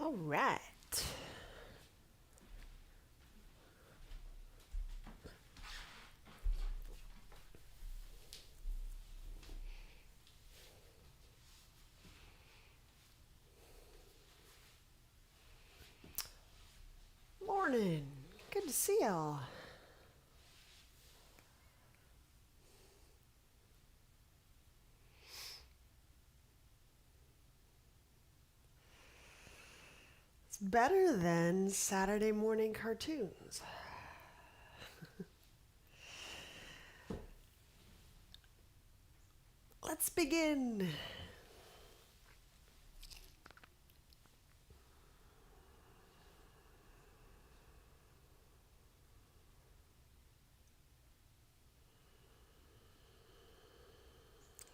All right. Morning. Good to see y'all. It's better than Saturday morning cartoons. Let's begin.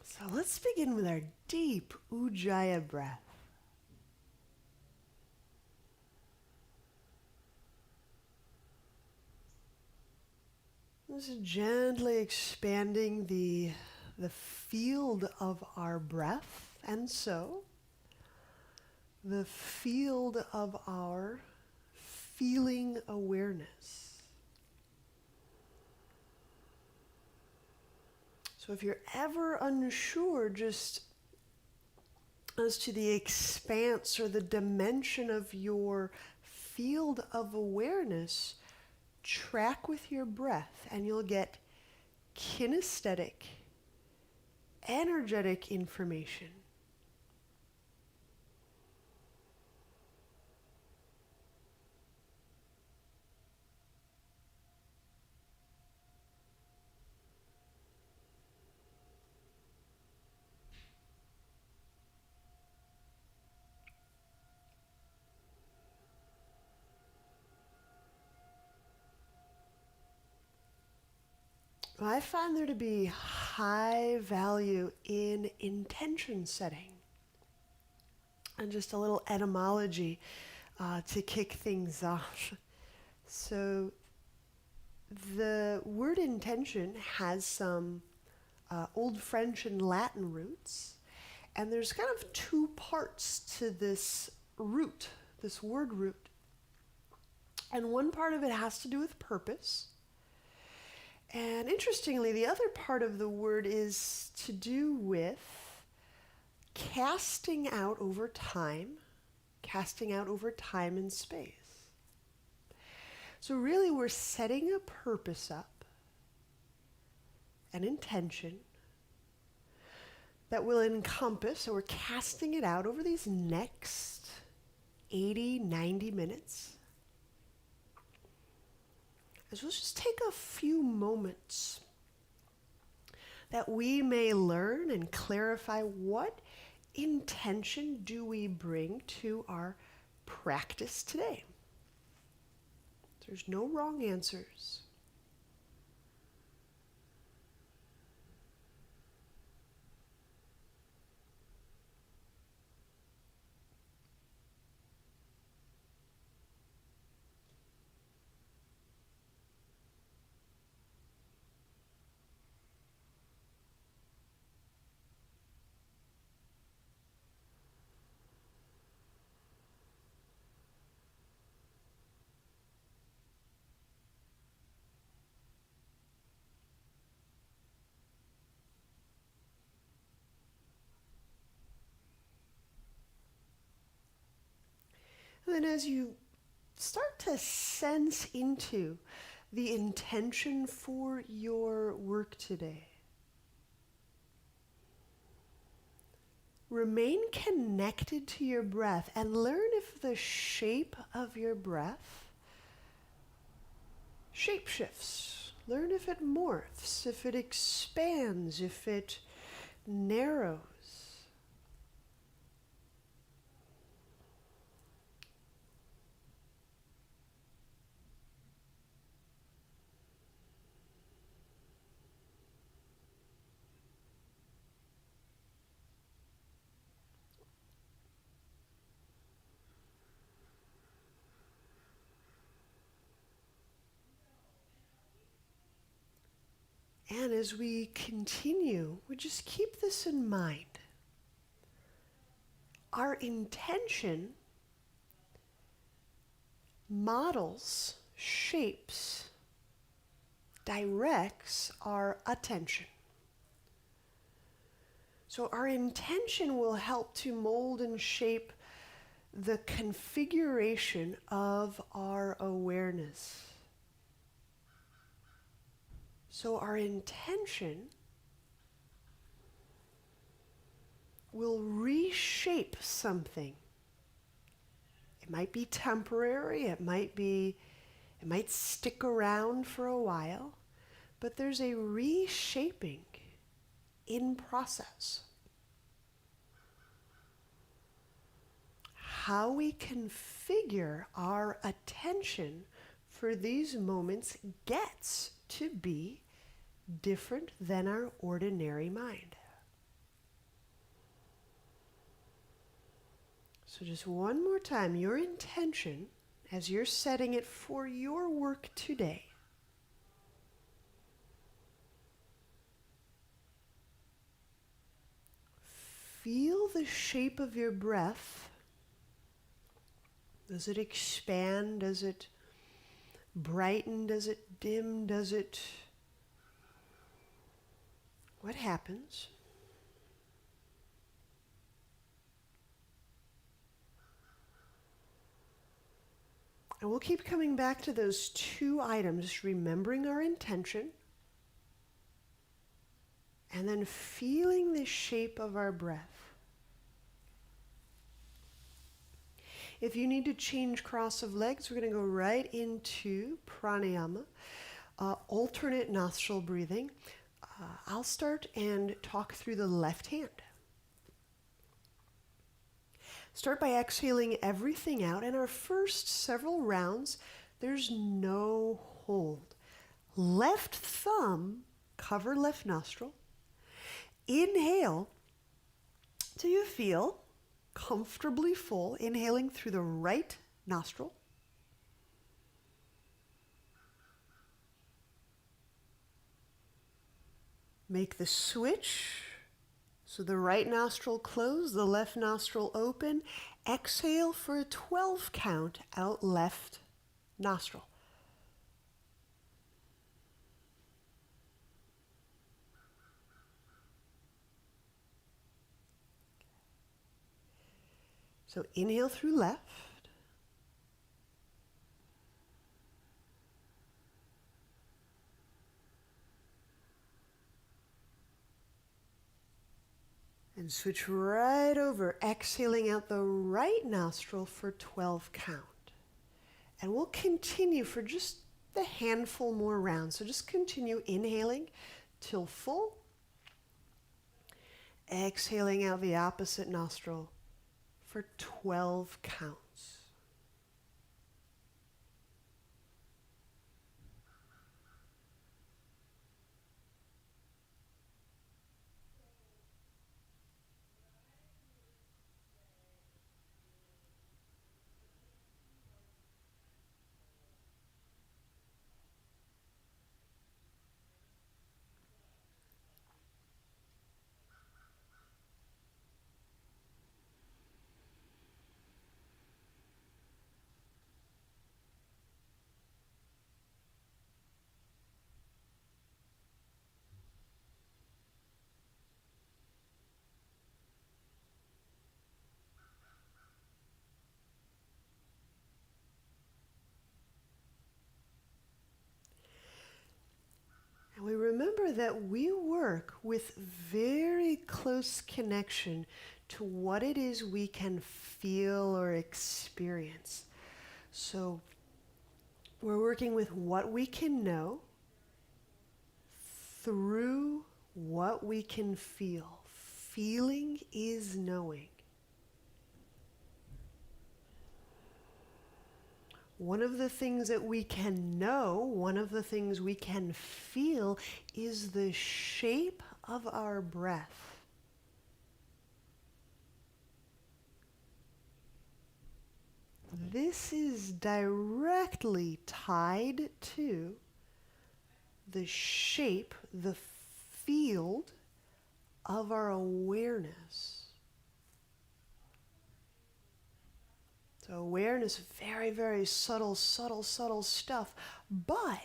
So let's begin with our deep Ujjayi breath. Just gently expanding the field of our breath, and so the field of our feeling awareness. So if you're ever unsure just as to the expanse or the dimension of your field of awareness, track with your breath and you'll get kinesthetic, energetic information. I find there to be high value in intention setting. And just a little etymology to kick things off. So the word intention has some Old French and Latin roots, and there's kind of two parts to this root, this word root. And one part of it has to do with purpose. And interestingly, the other part of the word is to do with casting out over time and space. So really we're setting a purpose up, an intention that will encompass, so we're casting it out over these next 80, 90 minutes. So let's just take a few moments that we may learn and clarify what intention do we bring to our practice today. There's no wrong answers. And then as you start to sense into the intention for your work today, remain connected to your breath and learn if the shape of your breath shape shifts. Learn if it morphs, if it expands, if it narrows. And as we continue, we just keep this in mind. Our intention models, shapes, directs our attention. So our intention will help to mold and shape the configuration of our awareness. So our intention will reshape something. It might be temporary, it might stick around for a while, but there's a reshaping in process. How we configure our attention for these moments gets to be different than our ordinary mind. So just one more time, your intention as you're setting it for your work today. Feel the shape of your breath. Does it expand? Does it brighten? Does it dim? What happens? And we'll keep coming back to those two items, remembering our intention and then feeling the shape of our breath. If you need to change cross of legs, we're going to go right into pranayama, alternate nostril breathing. I'll start and talk through the left hand. Start by exhaling everything out. In our first several rounds, there's no hold. Left thumb, cover left nostril. Inhale till you feel comfortably full, inhaling through the right nostril. Make the switch. So the right nostril closed, the left nostril open. Exhale for a 12 count out left nostril. So inhale through left. And switch right over, exhaling out the right nostril for 12 count. And we'll continue for just a handful more rounds. So just continue inhaling till full. Exhaling out the opposite nostril for 12 counts. And we remember that we work with very close connection to what it is we can feel or experience. So we're working with what we can know through what we can feel. Feeling is knowing. One of the things that we can know, one of the things we can feel is the shape of our breath. This is directly tied to the shape, the field of our awareness. So awareness, very, very subtle, subtle, subtle stuff. But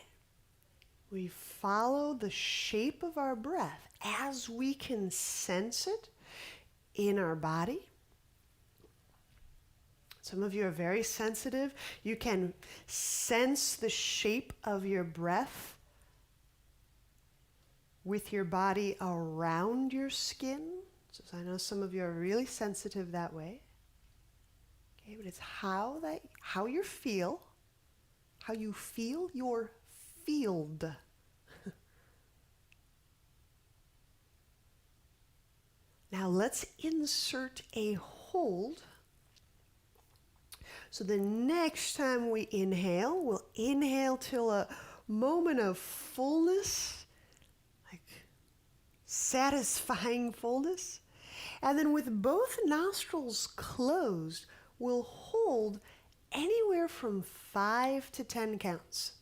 we follow the shape of our breath as we can sense it in our body. Some of you are very sensitive. You can sense the shape of your breath with your body around your skin. So I know some of you are really sensitive that way. Okay, but it's how you feel your field. Now let's insert a hold. So the next time we inhale, we'll inhale till a moment of fullness, like satisfying fullness. And then with both nostrils closed, we'll hold anywhere from 5 to 10 counts.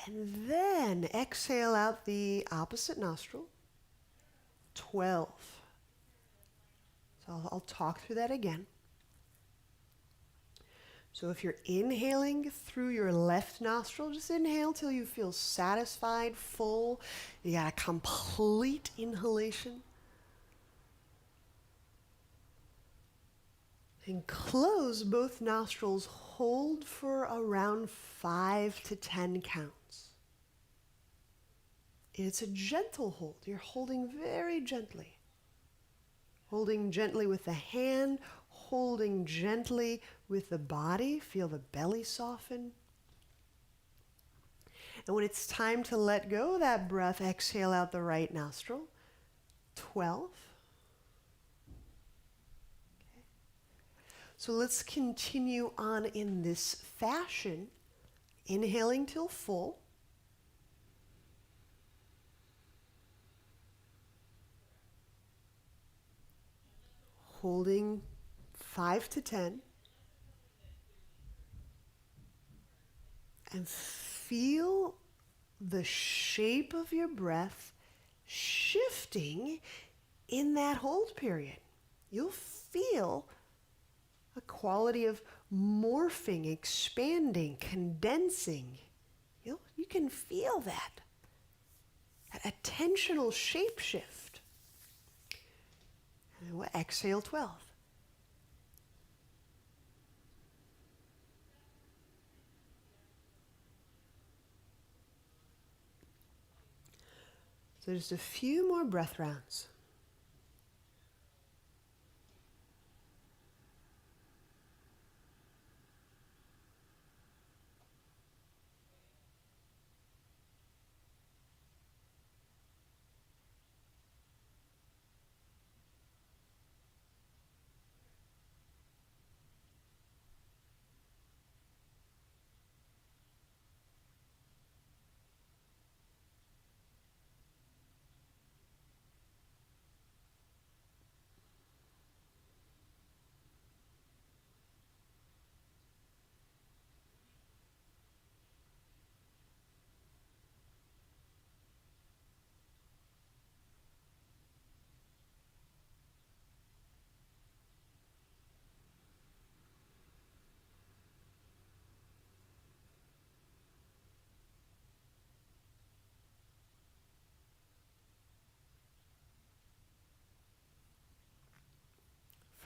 And then exhale out the opposite nostril. 12. So I'll talk through that again. So if you're inhaling through your left nostril, just inhale till you feel satisfied, full. You got a complete inhalation. And close both nostrils. Hold for around 5 to 10 counts. It's a gentle hold. You're holding very gently. Holding gently with the hand, holding gently with the body. Feel the belly soften. And when it's time to let go of that breath, exhale out the right nostril. 12. Okay. So let's continue on in this fashion. Inhaling till full. Holding 5 to 10. And feel the shape of your breath shifting in that hold period. You'll feel a quality of morphing, expanding, condensing. You can feel that attentional shape shift. And we'll exhale 12. So just a few more breath rounds.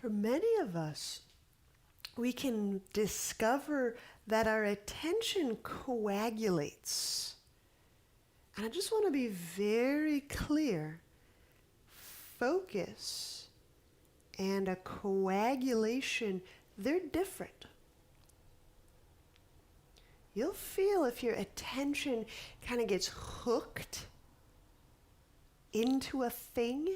For many of us, we can discover that our attention coagulates. And I just want to be very clear. Focus and a coagulation, they're different. You'll feel if your attention kind of gets hooked into a thing.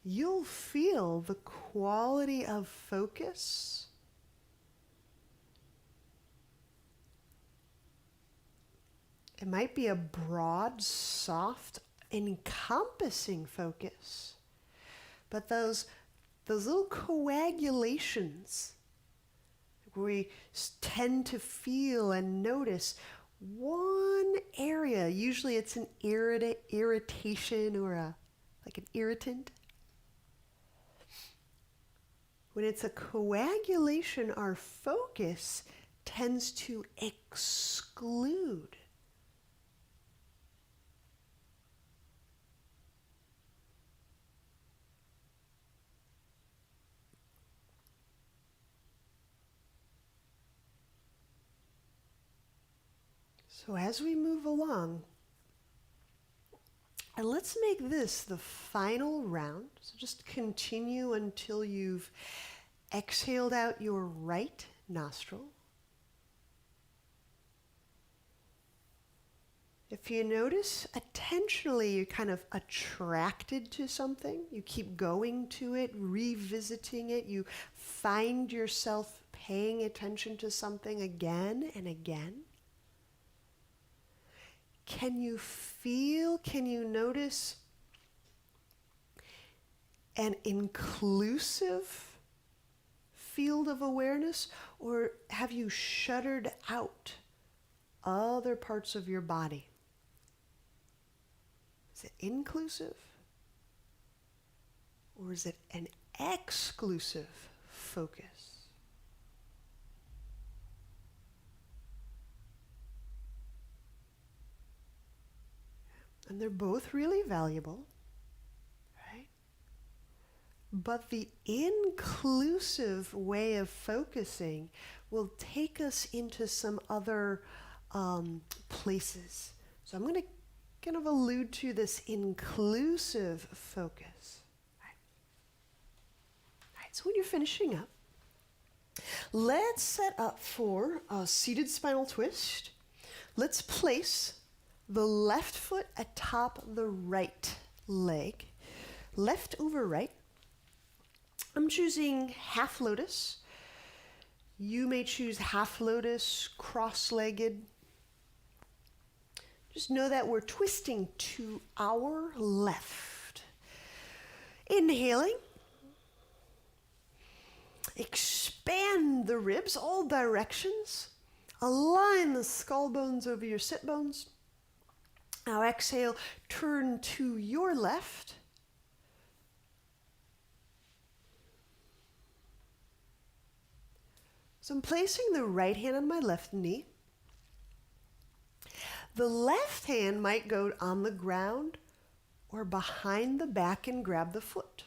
You'll feel the quality of focus it might be a broad, soft, encompassing focus. But those those little coagulations where we tend to feel and notice one area. Usually it's an irritation or like an irritant. When it's a coagulation, our focus tends to exclude. So as we move along, and let's make this the final round. So just continue until you've exhaled out your right nostril. If you notice, attentionally, you're kind of attracted to something. You keep going to it, revisiting it. You find yourself paying attention to something again and again. Can you notice an inclusive field of awareness, or have you shuttered out other parts of your body? Is it inclusive, or is it an exclusive focus? And they're both really valuable, right? But the inclusive way of focusing will take us into some other places. So I'm going to kind of allude to this inclusive focus. All right, so when you're finishing up, let's set up for a seated spinal twist. Let's place the left foot atop the right leg, left over right. I'm choosing half lotus. You may choose half lotus, cross-legged. Just know that we're twisting to our left. Inhaling. Expand the ribs, all directions. Align the skull bones over your sit bones. Now exhale, turn to your left. So I'm placing the right hand on my left knee. The left hand might go on the ground or behind the back and grab the foot.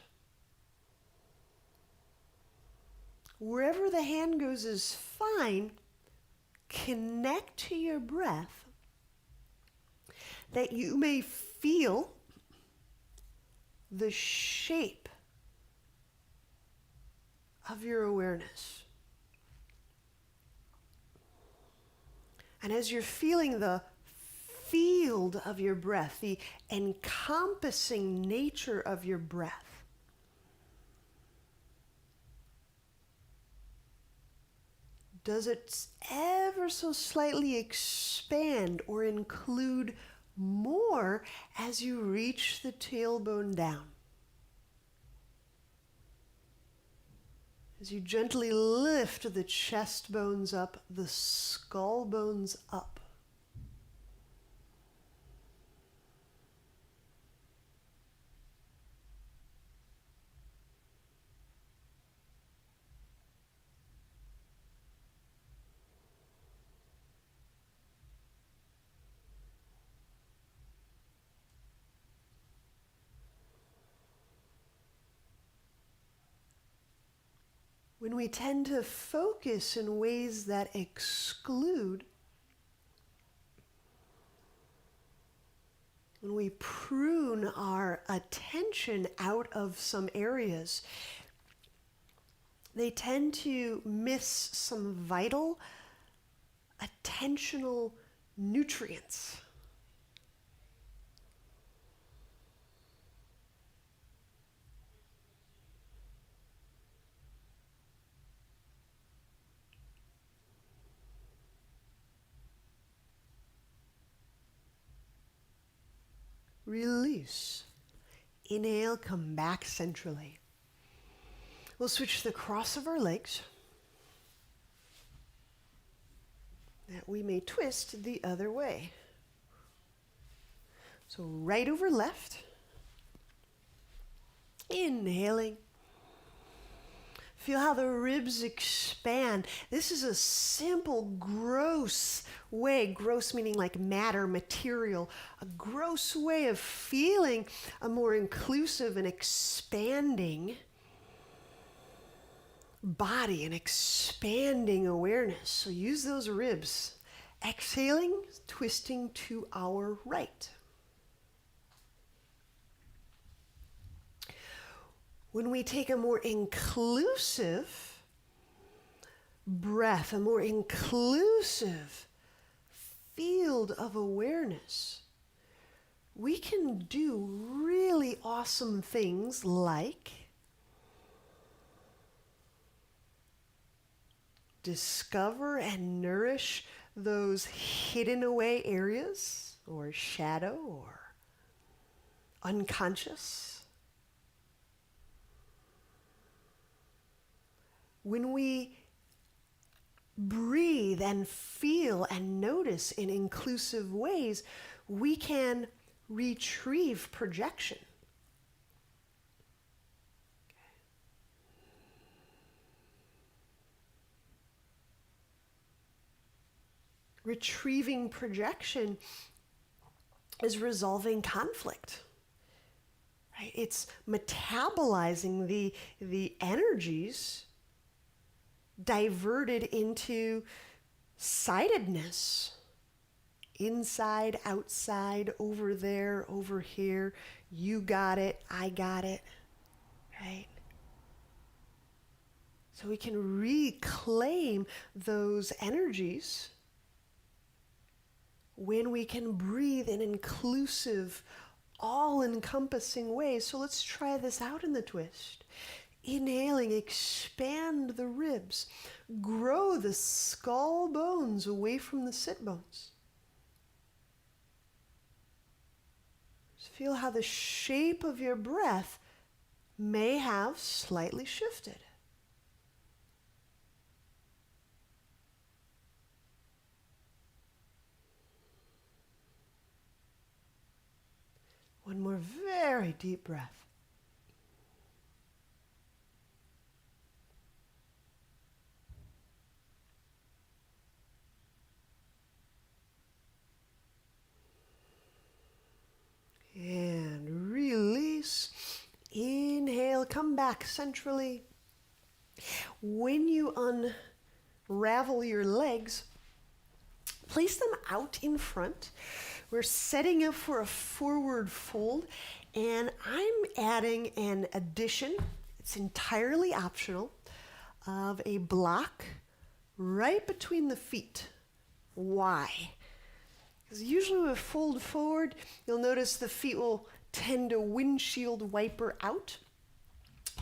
Wherever the hand goes is fine. Connect to your breath, that you may feel the shape of your awareness. And as you're feeling the field of your breath, the encompassing nature of your breath, does it ever so slightly expand or include more as you reach the tailbone down? As you gently lift the chest bones up, the skull bones up. When we tend to focus in ways that exclude, when we prune our attention out of some areas, they tend to miss some vital attentional nutrients. Release. Inhale, come back centrally. We'll switch to the cross of our legs, that we may twist the other way. So right over left. Inhaling. Feel how the ribs expand. This is a simple, gross way, gross meaning like matter, material, a gross way of feeling a more inclusive and expanding body and expanding awareness. So use those ribs. Exhaling, twisting to our right. When we take a more inclusive breath, a more inclusive field of awareness, we can do really awesome things like discover and nourish those hidden away areas or shadow or unconscious. When we breathe and feel and notice in inclusive ways, we can retrieve projection. Retrieving projection is resolving conflict. Right? It's metabolizing the energies diverted into sidedness. Inside, outside, over there, over here. You got it, I got it. Right? So we can reclaim those energies when we can breathe in inclusive, all-encompassing ways. So let's try this out in the twist. Inhaling, expand the ribs. Grow the skull bones away from the sit bones. Just feel how the shape of your breath may have slightly shifted. One more very deep breath. And release. Inhale, come back centrally. When you unravel your legs, place them out in front. We're setting up for a forward fold, and I'm adding an addition, it's entirely optional, of a block right between the feet. Why? Because usually when we fold forward, you'll notice the feet will tend to windshield wiper out.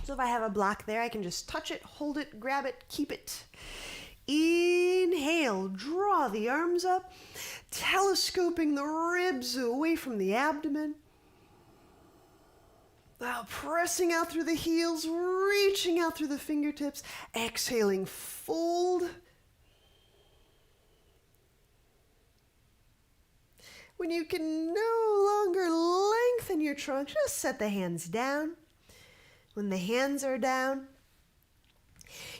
So if I have a block there, I can just touch it, hold it, grab it, keep it. Inhale, draw the arms up, telescoping the ribs away from the abdomen. Now pressing out through the heels, reaching out through the fingertips. Exhaling, fold. When you can no longer lengthen your trunk, just set the hands down. When the hands are down,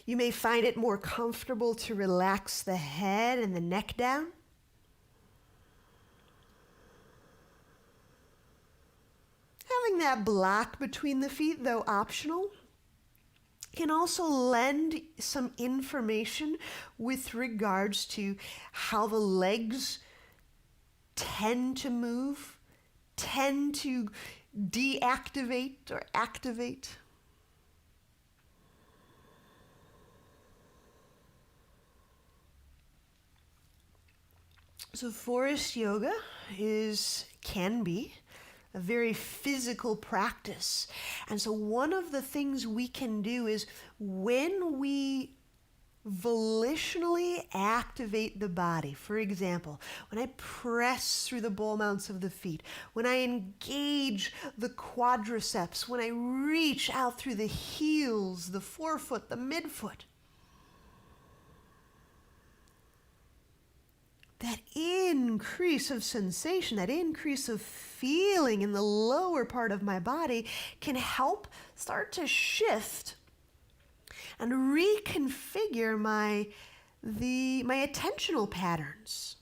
you may find it more comfortable to relax the head and the neck down. Having that block between the feet, though optional, can also lend some information with regards to how the legs tend to move, tend to deactivate or activate. So Forrest yoga can be a very physical practice. And so one of the things we can do is when we volitionally activate the body. For example, when I press through the ball mounts of the feet, when I engage the quadriceps, when I reach out through the heels, the forefoot, the midfoot, that increase of sensation, that increase of feeling in the lower part of my body can help start to shift and reconfigure my attentional patterns.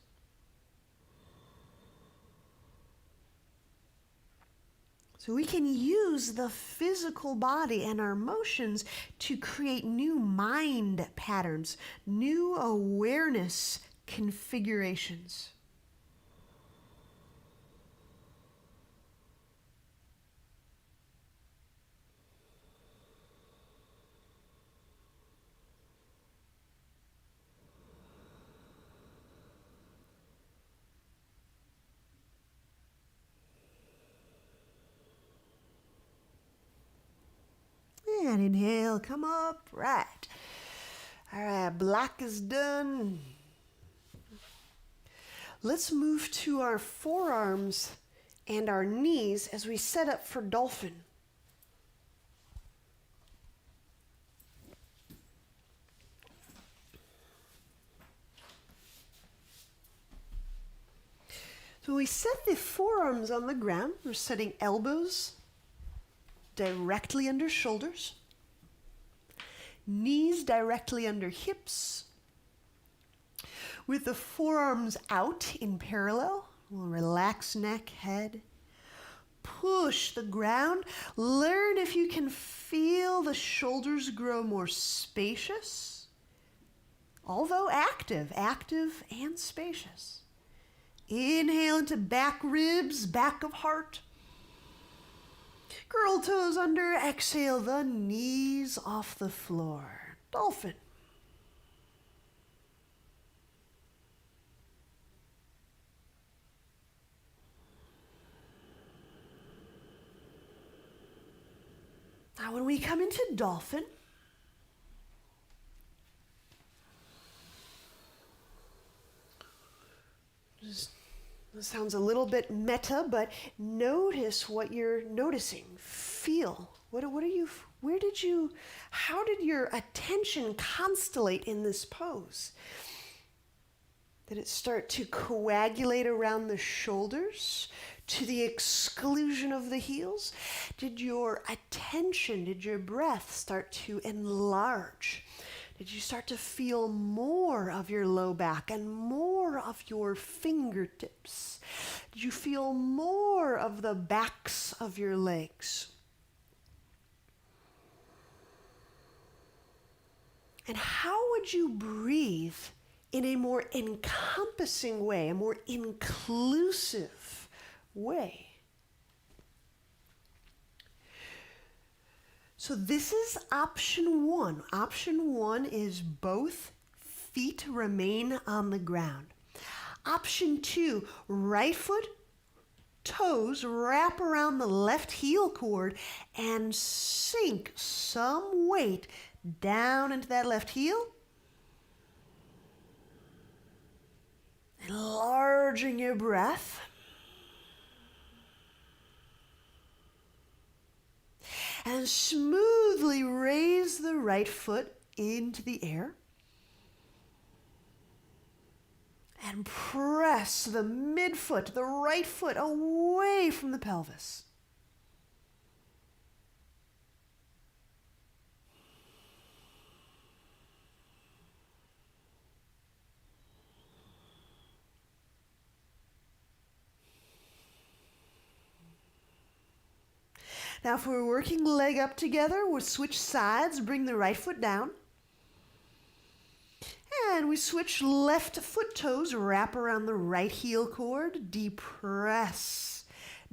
So we can use the physical body and our emotions to create new mind patterns, new awareness configurations. And inhale, come up, right. All right, block is done. Let's move to our forearms and our knees as we set up for dolphin. So we set the forearms on the ground. We're setting elbows directly under shoulders, knees directly under hips, with the forearms out in parallel. We'll relax neck, head. Push the ground. Learn if you can feel the shoulders grow more spacious, although active and spacious. Inhale into back ribs, back of heart. Curl toes under, exhale the knees off the floor. Dolphin. Now when we come into dolphin, this sounds a little bit meta, but notice what you're noticing. Feel. How did your attention constellate in this pose? Did it start to coagulate around the shoulders to the exclusion of the heels? Did your breath start to enlarge? Did you start to feel more of your low back and more of your fingertips? Did you feel more of the backs of your legs? And how would you breathe in a more encompassing way, a more inclusive way? So this is option one. Option one is both feet remain on the ground. Option two, right foot, toes wrap around the left heel cord and sink some weight down into that left heel. Enlarging your breath. And smoothly raise the right foot into the air. And press the midfoot, the right foot, away from the pelvis. Now if we're working leg up together, we'll switch sides, bring the right foot down. And we switch left foot toes, wrap around the right heel cord, depress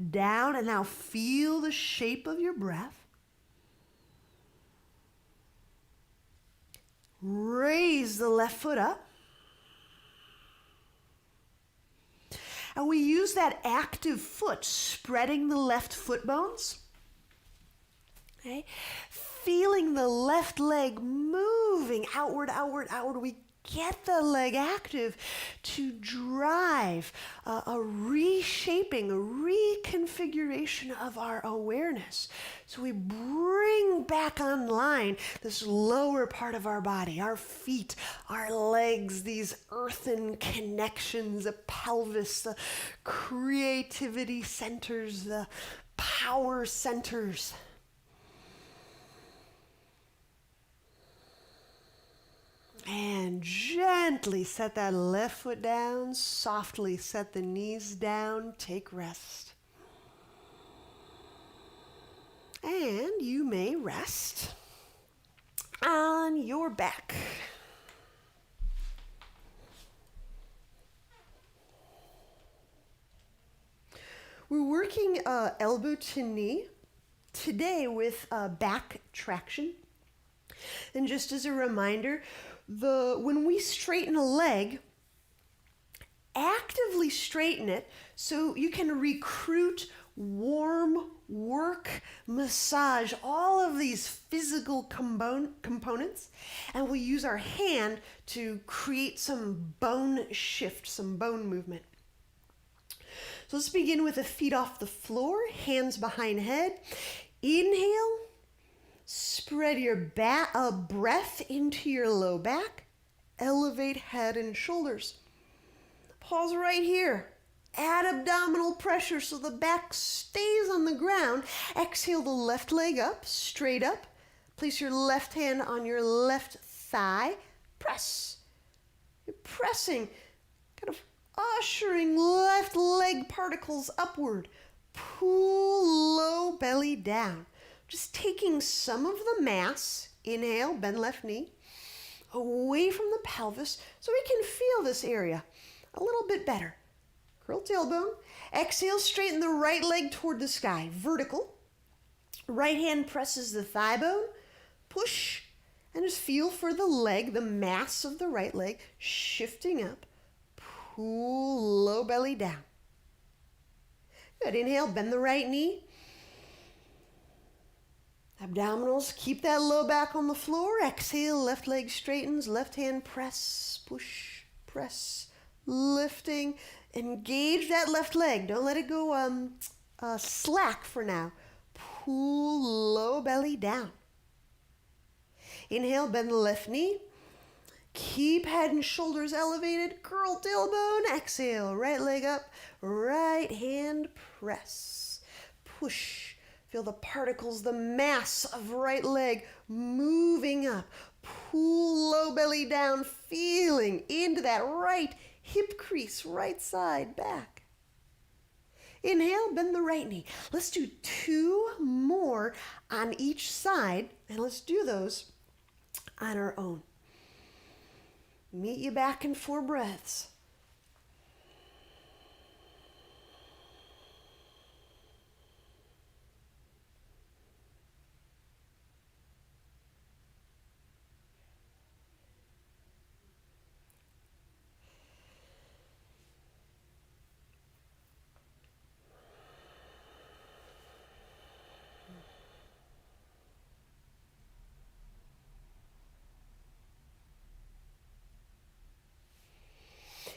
down, and now feel the shape of your breath. Raise the left foot up. And we use that active foot, spreading the left foot bones. Okay? Feeling the left leg move moving outward, outward, outward. We get the leg active to drive a reshaping, a reconfiguration of our awareness. So we bring back online this lower part of our body, our feet, our legs, these earthen connections, the pelvis, the creativity centers, the power centers. And gently set that left foot down, softly set the knees down, take rest. And you may rest on your back. We're working elbow to knee today with back traction. And just as a reminder, when we straighten a leg, actively straighten it so you can recruit, warm, work, massage, all of these physical components, and we use our hand to create some bone shift, some bone movement. So let's begin with the feet off the floor, hands behind head. Inhale. Spread your breath into your low back. Elevate head and shoulders. Pause right here. Add abdominal pressure so the back stays on the ground. Exhale the left leg up, straight up. Place your left hand on your left thigh. Press. You're pressing, kind of ushering left leg particles upward. Pull low belly down. Just taking some of the mass, inhale, bend left knee, away from the pelvis so we can feel this area a little bit better. Curl tailbone. Exhale, straighten the right leg toward the sky, vertical. Right hand presses the thigh bone. Push, and just feel for the leg, the mass of the right leg, shifting up. Pull low belly down. Good. Inhale, bend the right knee. Abdominals, keep that low back on the floor. Exhale, left leg straightens, left hand press, push, press, lifting. Engage that left leg. Don't let it go slack for now. Pull low belly down. Inhale, bend the left knee. Keep head and shoulders elevated. Curl tailbone. Exhale, right leg up, right hand press, push. Feel the particles, the mass of right leg moving up. Pull low belly down, feeling into that right hip crease, right side back. Inhale, bend the right knee. Let's do 2 more on each side, and let's do those on our own. Meet you back in 4 breaths.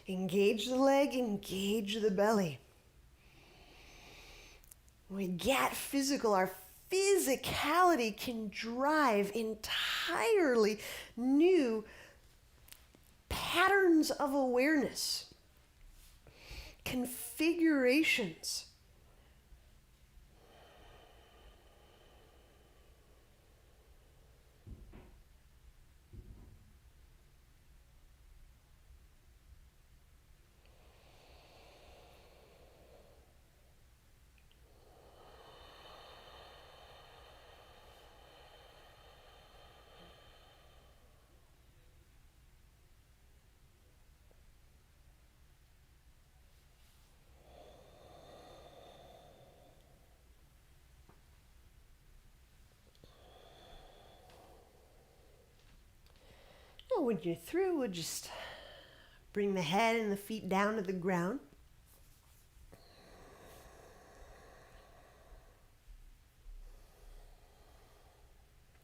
Engage the leg, engage the belly. When we get physical, our physicality can drive entirely new patterns of awareness, configurations. When you're through, we'll just bring the head and the feet down to the ground.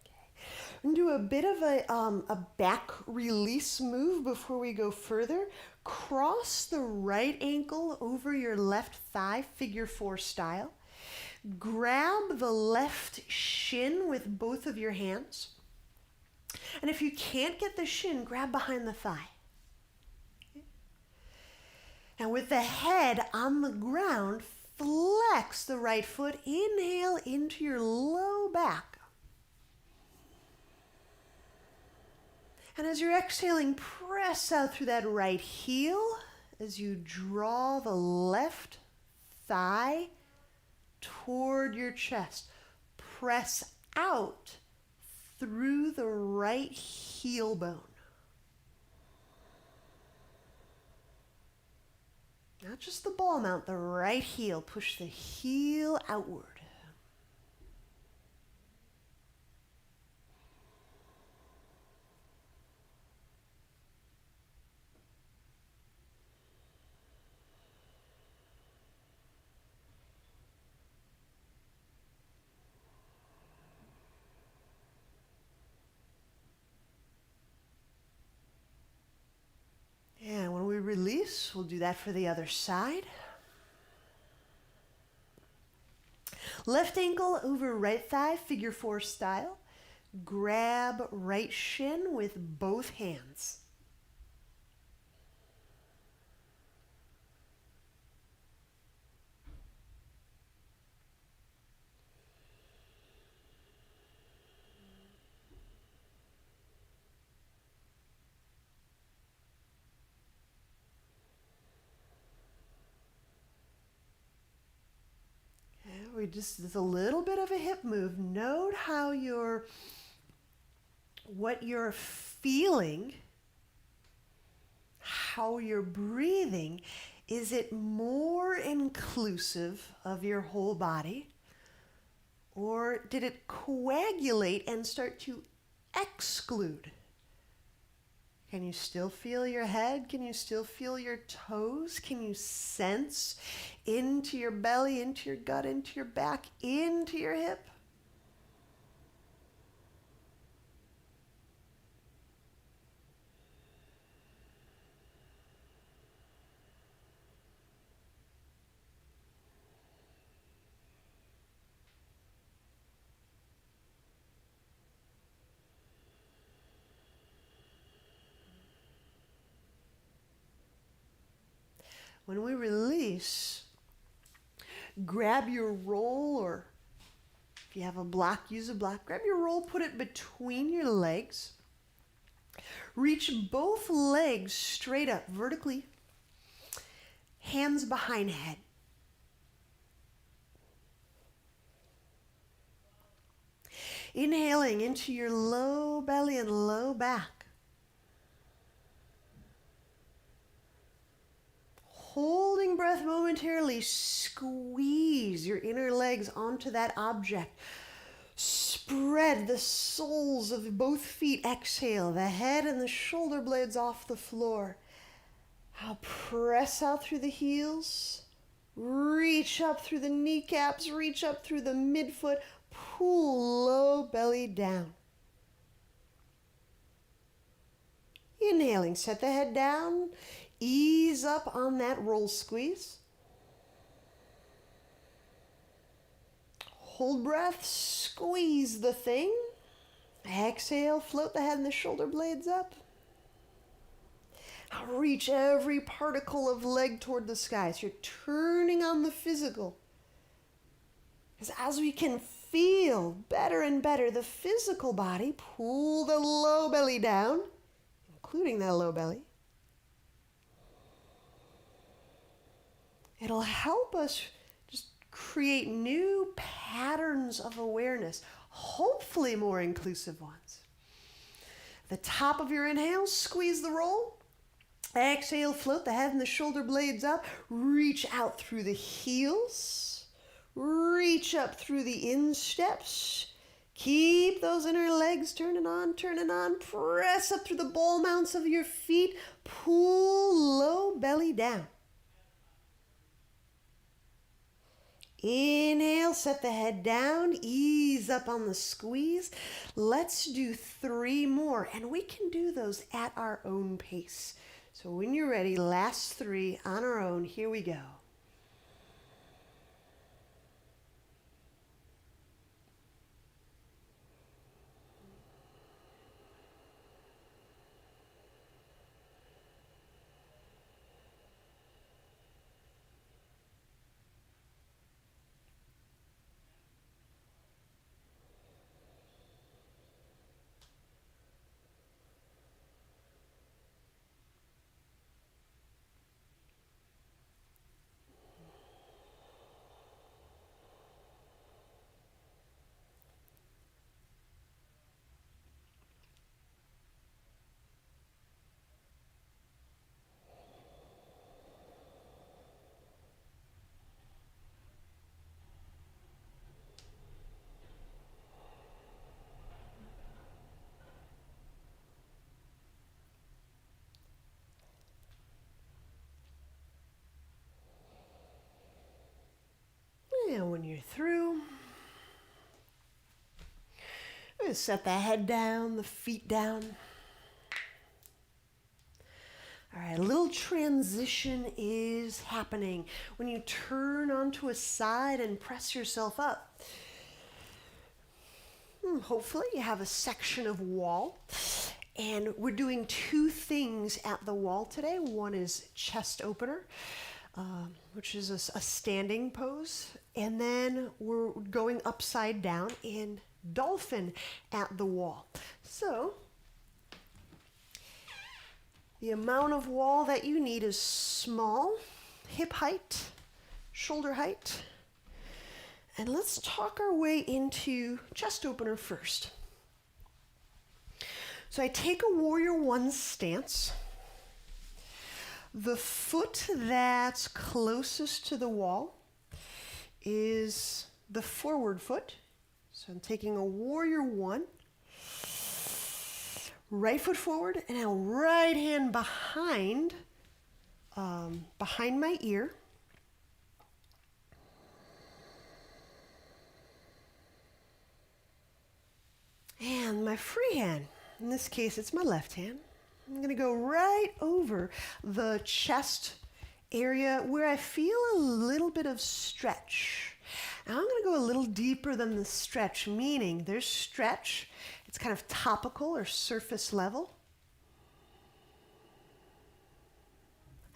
Okay. And do do a bit of a back release move before we go further. Cross the right ankle over your left thigh, figure four style. Grab the left shin with both of your hands. And if you can't get the shin, grab behind the thigh. And with the head on the ground, flex the right foot. Inhale into your low back. And as you're exhaling, press out through that right heel as you draw the left thigh toward your chest. Press out through the right heel bone. Not just the ball mount, the right heel. Push the heel outward. And when we release, we'll do that for the other side. Left ankle over right thigh, figure four style. Grab right shin with both hands. We just, there's a little bit of a hip move. Note how what you're feeling, how you're breathing. Is it more inclusive of your whole body? Or did it coagulate and start to exclude? Can you still feel your head? Can you still feel your toes? Can you sense into your belly, into your gut, into your back, into your hip? When we release, grab your roll, or if you have a block, use a block. Grab your roll, put it between your legs. Reach both legs straight up, vertically. Hands behind head. Inhaling into your low belly and low back. Holding breath momentarily, squeeze your inner legs onto that object. Spread the soles of both feet. Exhale, the head and the shoulder blades off the floor. Now press out through the heels. Reach up through the kneecaps, reach up through the midfoot. Pull low belly down. Inhaling, set the head down. Ease up on that roll squeeze. Hold breath, squeeze the thing. Exhale, float the head and the shoulder blades up. Now reach every particle of leg toward the sky. So you're turning on the physical. Because as we can feel better and better the physical body, pull the low belly down, including that low belly. It'll help us just create new patterns of awareness, hopefully more inclusive ones. The top of your inhale, squeeze the roll. Exhale, float the head and the shoulder blades up. Reach out through the heels. Reach up through the insteps. Keep those inner legs turning on, turning on. Press up through the ball mounts of your feet. Pull low belly down. Inhale, set the head down, ease up on the squeeze. Let's do 3 more, and we can do those at our own pace. So when you're ready, last 3 on our own, here we go. And when you're through, set the head down, the feet down. All right, a little transition is happening. When you turn onto a side and press yourself up, hopefully you have a section of wall. And we're doing 2 things at the wall today. One is chest opener, which is a standing pose. And then we're going upside down in dolphin at the wall. So the amount of wall that you need is small, hip height, shoulder height. And let's talk our way into chest opener first. So I take a warrior 1 stance. The foot that's closest to the wall is the forward foot. So I'm taking a warrior 1. Right foot forward, and now right hand behind my ear. And my free hand, in this case it's my left hand. I'm going to go right over the chest area where I feel a little bit of stretch. Now I'm going to go a little deeper than the stretch, meaning there's stretch. It's kind of topical or surface level.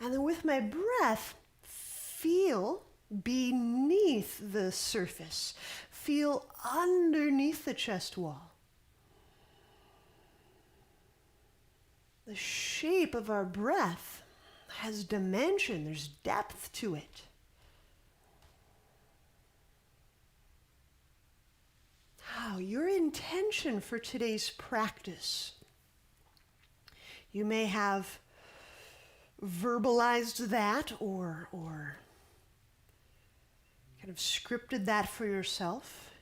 And then with my breath, feel beneath the surface. Feel underneath the chest wall. The shape of our breath has dimension, there's depth to it. Now, your intention for today's practice. You may have verbalized that or kind of scripted that for yourself.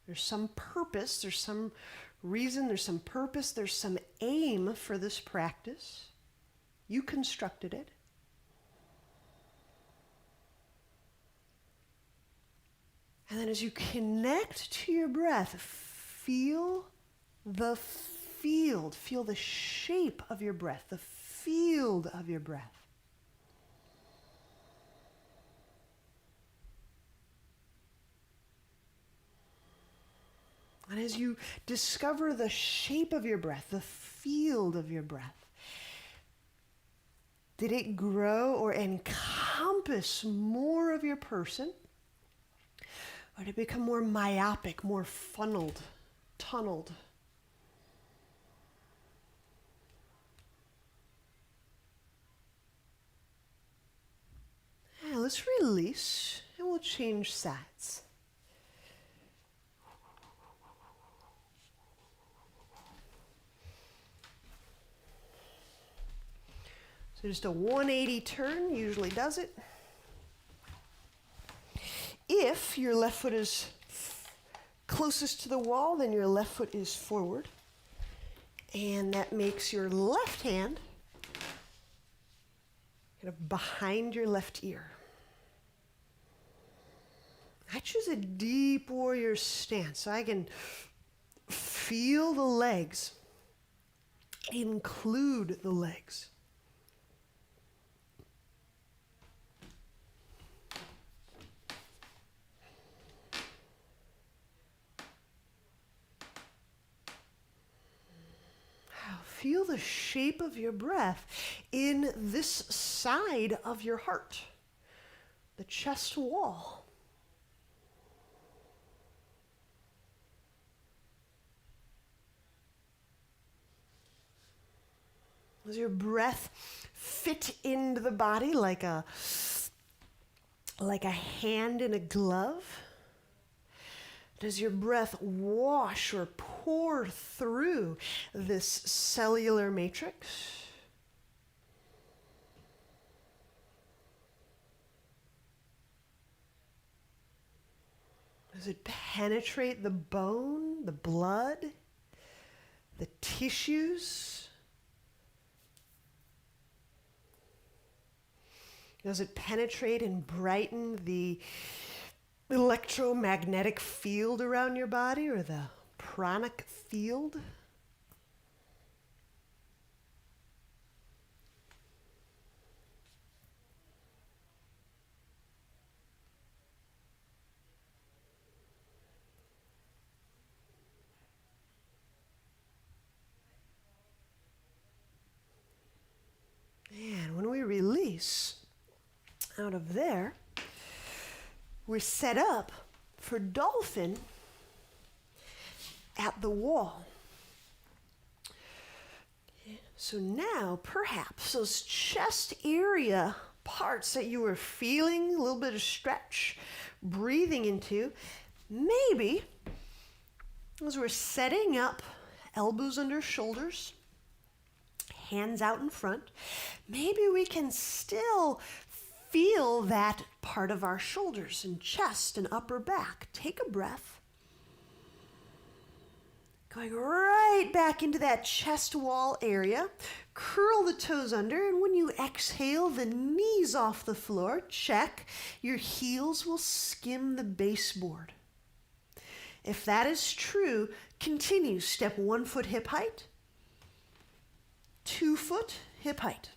There's some purpose, there's some reason, there's some purpose, there's some aim for this practice. You constructed it. And then as you connect to your breath, feel the field, feel the shape of your breath, the field of your breath. And as you discover the shape of your breath, the field of your breath, did it grow or encompass more of your person? Or did it become more myopic, more funneled, tunneled? Yeah, let's release and we'll change sides. So just a 180 turn usually does it. If your left foot is closest to the wall, then your left foot is forward. And that makes your left hand kind of behind your left ear. I choose a deep warrior stance so I can feel the legs, include the legs. Feel the shape of your breath in this side of your heart, the chest wall. Does your breath fit into the body like a hand in a glove? Does your breath wash or pour through this cellular matrix? Does it penetrate the bone, the blood, the tissues? Does it penetrate and brighten the electromagnetic field around your body, or the pranic field? And when we release out of there, we're set up for dolphin at the wall. So now, perhaps those chest area parts that you were feeling, a little bit of stretch, breathing into, maybe as we're setting up, elbows under shoulders, hands out in front, maybe we can still feel that part of our shoulders and chest and upper back. Take a breath. Going right back into that chest wall area. Curl the toes under, and when you exhale, the knees off the floor. Check. Your heels will skim the baseboard. If that is true, continue. Step 1 foot hip height. 2 foot hip height.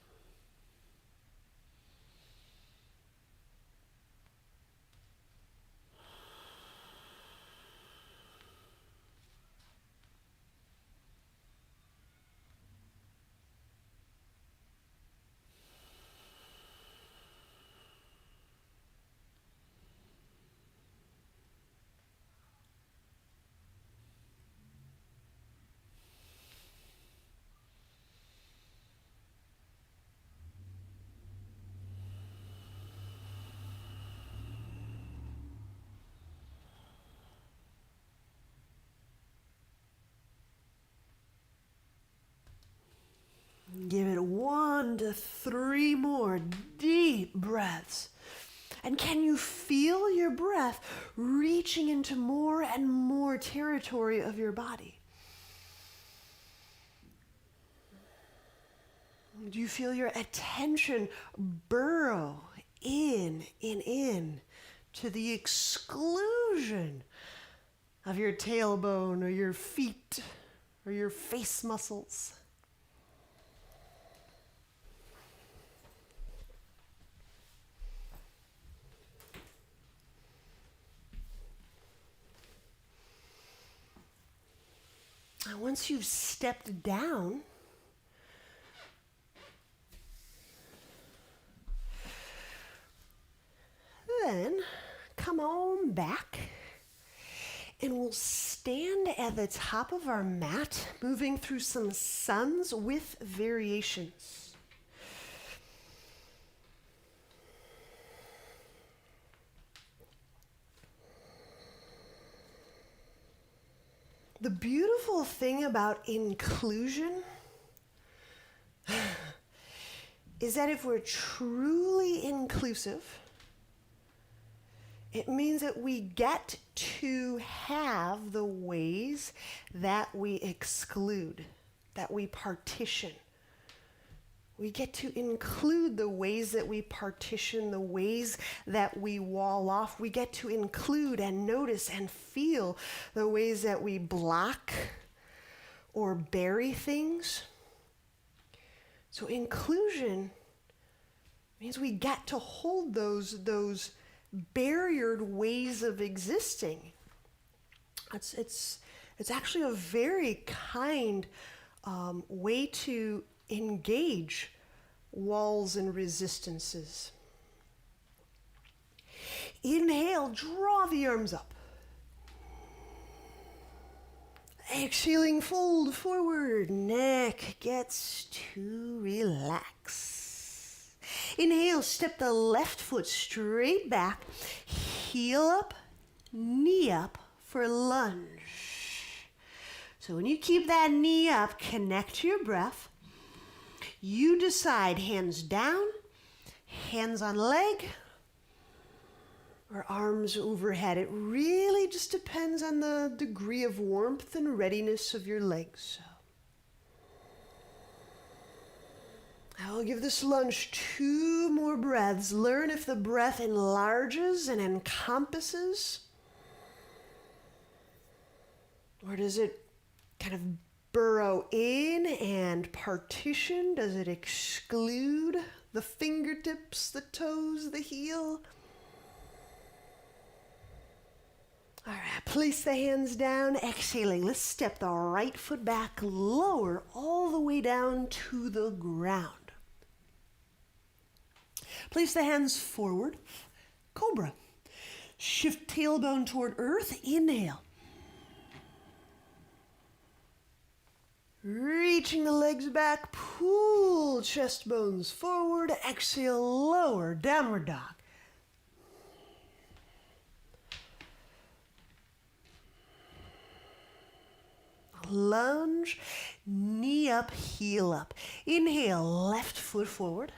Give it 1 to 3 more deep breaths. And can you feel your breath reaching into more and more territory of your body? Do you feel your attention burrow in to the exclusion of your tailbone or your feet or your face muscles? And once you've stepped down, then come on back and we'll stand at the top of our mat, moving through some suns with variations. The beautiful thing about inclusion is that if we're truly inclusive, it means that we get to have the ways that we exclude, that we partition, We get to include the ways that we partition, the ways that we wall off. We get to include and notice and feel the ways that we block or bury things. So inclusion means we get to hold those barriered ways of existing. It's actually a very kind way to engage walls and resistances. Inhale, draw the arms up. Exhaling, fold forward. Neck gets to relax. Inhale, step the left foot straight back. Heel up, knee up for lunge. So when you keep that knee up, connect to your breath. You decide hands down, hands on leg, or arms overhead. It really just depends on the degree of warmth and readiness of your legs. I will give this lunge 2 more breaths. Learn if the breath enlarges and encompasses, or does it kind of burrow in and partition? Does it exclude the fingertips, the toes, the heel? All right, place the hands down, exhaling. Let's step the right foot back, lower all the way down to the ground. Place the hands forward, cobra. Shift tailbone toward earth, inhale. Reaching the legs back, pull chest bones forward, exhale, lower, downward dog. Lunge, knee up, heel up. Inhale, left foot forward.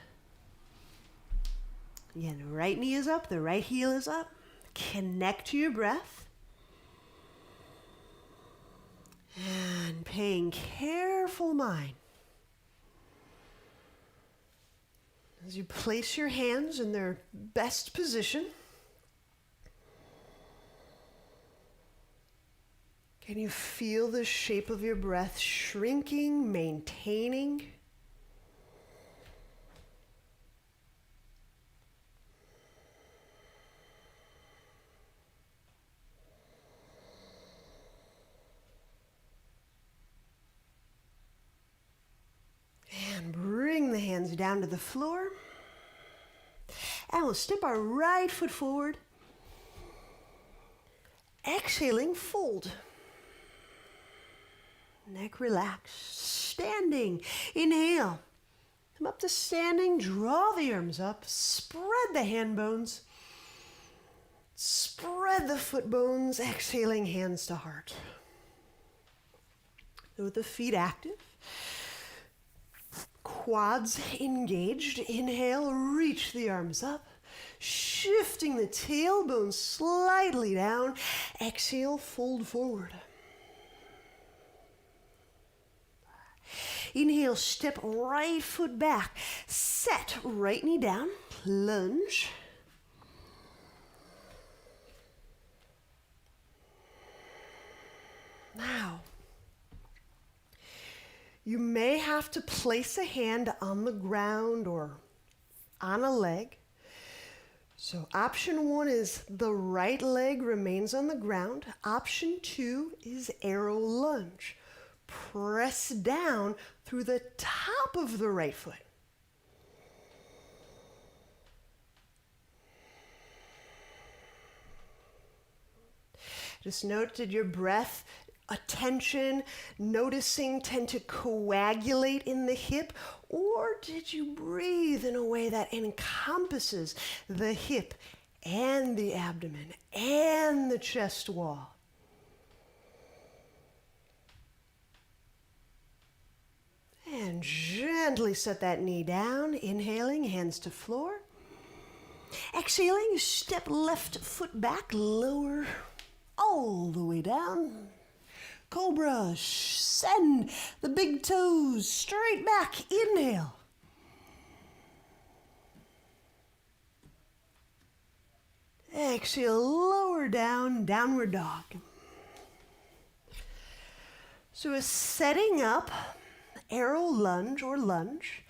Again, the right knee is up, the right heel is up. Connect to your breath. And paying careful mind as you place your hands in their best position. Can you feel the shape of your breath shrinking, maintaining? And bring the hands down to the floor. And we'll step our right foot forward. Exhaling, fold. Neck relaxed. Standing. Inhale. Come up to standing. Draw the arms up. Spread the hand bones. Spread the foot bones. Exhaling, hands to heart. With the feet active. Quads engaged. Inhale, reach the arms up. Shifting the tailbone slightly down. Exhale, fold forward. Inhale, step right foot back. Set right knee down. Lunge. Now, you may have to place a hand on the ground or on a leg. So option 1 is the right leg remains on the ground. Option 2 is arrow lunge. Press down through the top of the right foot. Just note, did your breath, attention, noticing tend to coagulate in the hip, or did you breathe in a way that encompasses the hip and the abdomen and the chest wall? And gently set that knee down, inhaling, hands to floor. Exhaling, step left foot back, lower all the way down. Cobra, send the big toes straight back, inhale. Exhale, lower down, downward dog. So a setting up arrow lunge or lunge.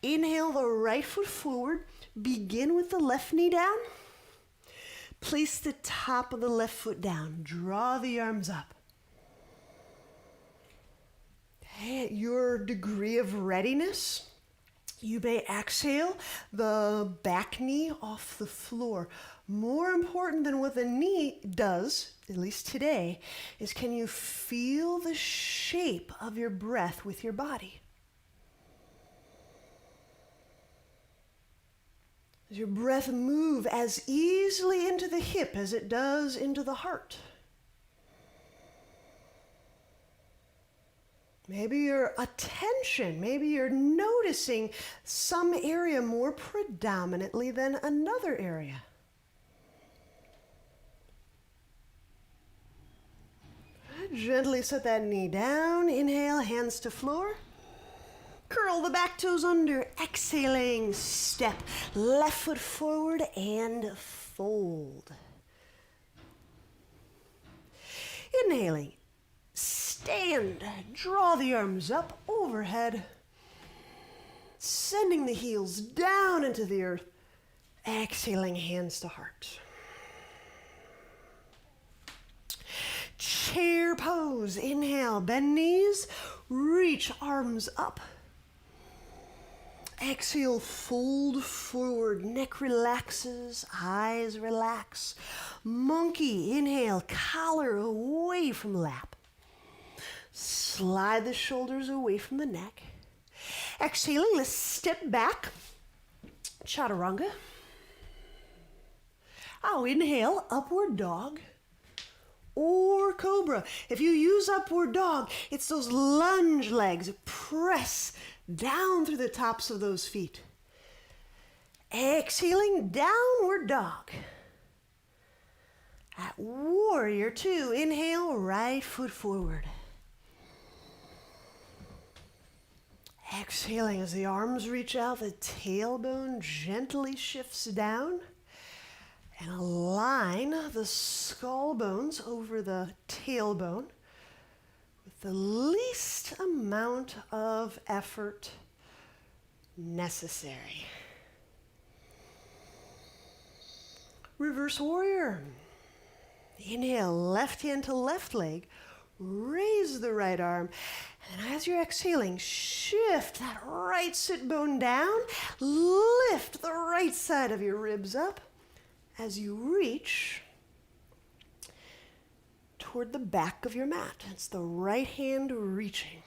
Inhale the right foot forward. Begin with the left knee down. Place the top of the left foot down. Draw the arms up. At your degree of readiness, you may exhale the back knee off the floor. More important than what the knee does, at least today, is can you feel the shape of your breath with your body? Does your breath move as easily into the hip as it does into the heart? Maybe your attention, maybe you're noticing some area more predominantly than another area. Gently set that knee down. Inhale, hands to floor. Curl the back toes under. Exhaling, step left foot forward and fold. Inhaling, stand. Draw the arms up overhead. Sending the heels down into the earth. Exhaling, hands to heart. Chair pose. Inhale, bend knees, reach arms up. Exhale, fold forward, neck relaxes, eyes relax. Monkey, inhale, collar away from lap. Slide the shoulders away from the neck. Exhaling, let's step back. Chaturanga. Inhale, upward dog. Or cobra. If you use upward dog, it's those lunge legs. Press down through the tops of those feet. Exhaling, downward dog. At warrior two, inhale, right foot forward. Exhaling as the arms reach out, the tailbone gently shifts down. And align the skull bones over the tailbone with the least amount of effort necessary. Reverse warrior. Inhale, left hand to left leg. Raise the right arm. And as you're exhaling, shift that right sit bone down. Lift the right side of your ribs up. As you reach toward the back of your mat. It's the right hand reaching.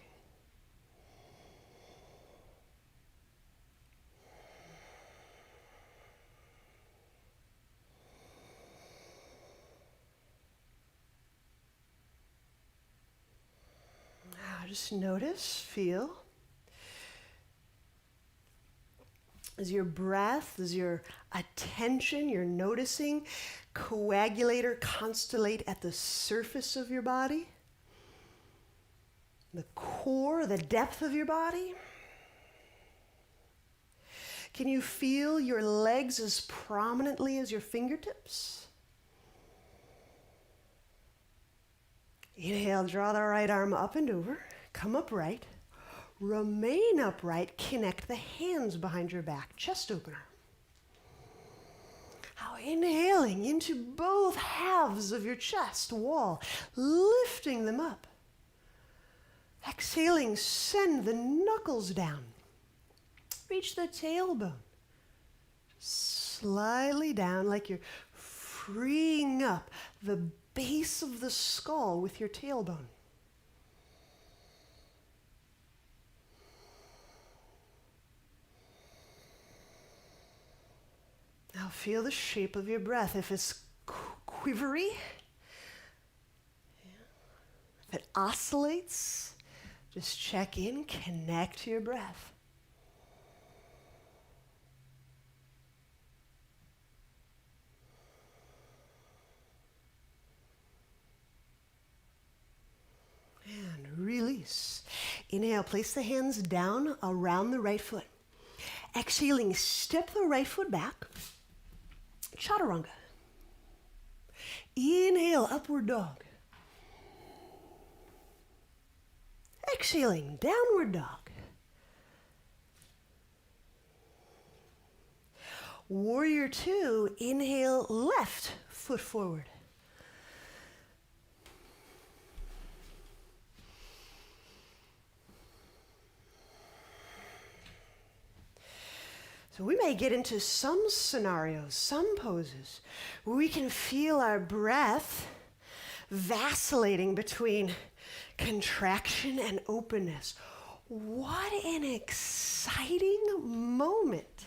Now just notice, feel. Is your breath, is your attention, you're noticing, coagulate or constellate at the surface of your body? The core, the depth of your body? Can you feel your legs as prominently as your fingertips? Inhale, draw the right arm up and over, come upright. Remain upright, connect the hands behind your back, chest opener. Now inhaling into both halves of your chest wall, lifting them up. Exhaling, send the knuckles down. Reach the tailbone. Slightly down like you're freeing up the base of the skull with your tailbone. Now feel the shape of your breath. If it's quivery, if it oscillates, just check in, connect to your breath. And release. Inhale, place the hands down around the right foot. Exhaling, step the right foot back. Chaturanga. Inhale, upward dog. Exhaling, downward dog. Warrior two, inhale, left foot forward. So we may get into some scenarios, some poses, where we can feel our breath vacillating between contraction and openness. What an exciting moment.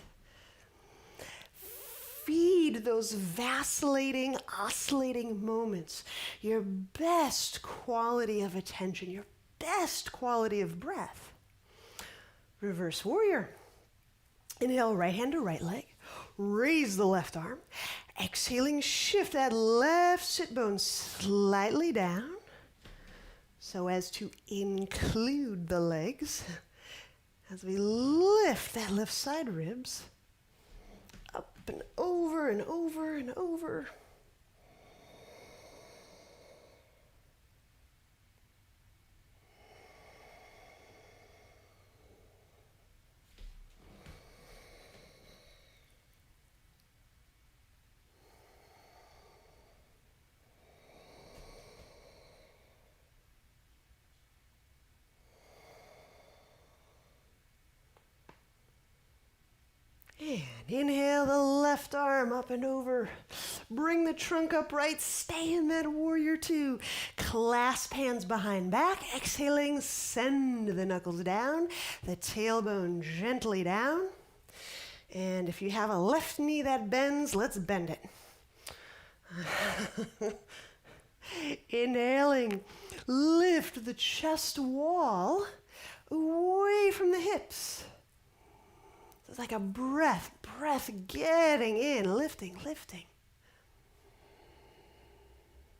Feed those vacillating, oscillating moments your best quality of attention, your best quality of breath. Reverse warrior. Inhale, right hand to right leg. Raise the left arm. Exhaling, shift that left sit bone slightly down so as to include the legs as we lift that left side ribs up and over and over and over. And inhale the left arm up and over. Bring the trunk upright. Stay in that warrior two. Clasp hands behind back. Exhaling, send the knuckles down. The tailbone gently down. And if you have a left knee that bends, let's bend it. Inhaling, lift the chest wall away from the hips. It's like a breath getting in, lifting.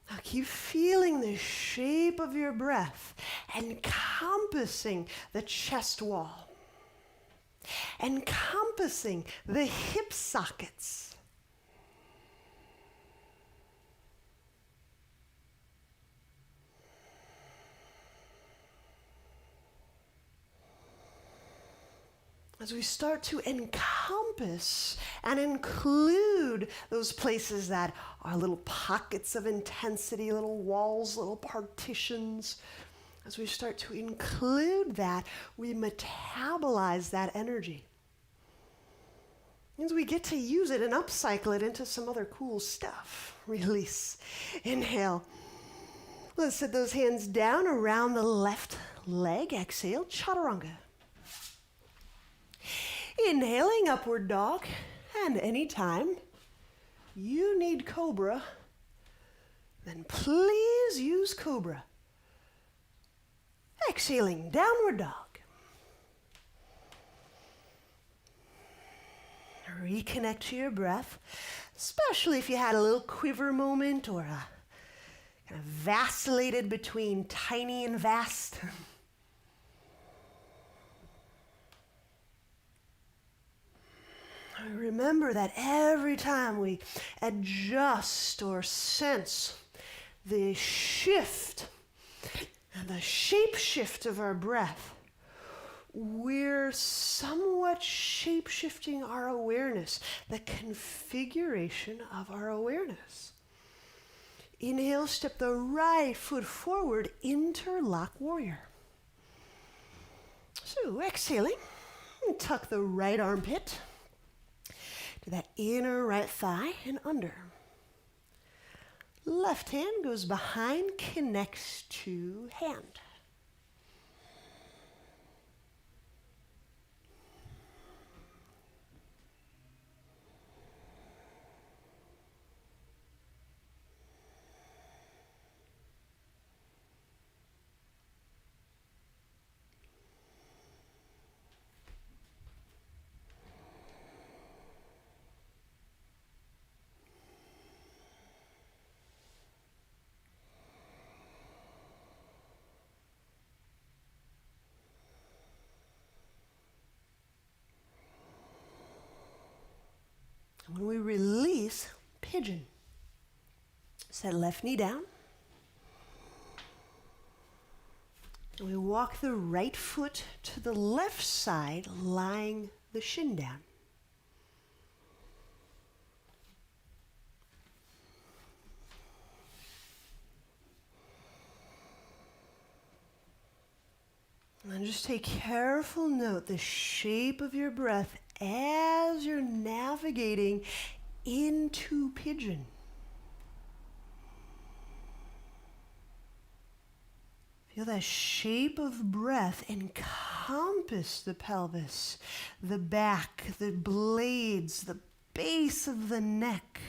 Now keep feeling the shape of your breath encompassing the chest wall, encompassing the hip sockets. As we start to encompass and include those places that are little pockets of intensity, little walls, little partitions, as we start to include that, we metabolize that energy. It means we get to use it and upcycle it into some other cool stuff. Release. Inhale. Let's set those hands down around the left leg. Exhale, chaturanga. Inhaling, upward dog, and anytime you need cobra, then please use cobra. Exhaling, downward dog. Reconnect to your breath, especially if you had a little quiver moment or a kind of vacillated between tiny and vast. Remember that every time we adjust or sense the shift and the shape shift of our breath, we're somewhat shape-shifting our awareness, the configuration of our awareness. Inhale, step the right foot forward, interlock warrior. So exhaling, tuck the right armpit to that inner right thigh and under. Left hand goes behind, connects to hand. Set left knee down. We walk the right foot to the left side, lying the shin down. And just take careful note the shape of your breath as you're navigating into pigeon. Feel that shape of breath encompass the pelvis, the back, the blades, the base of the neck.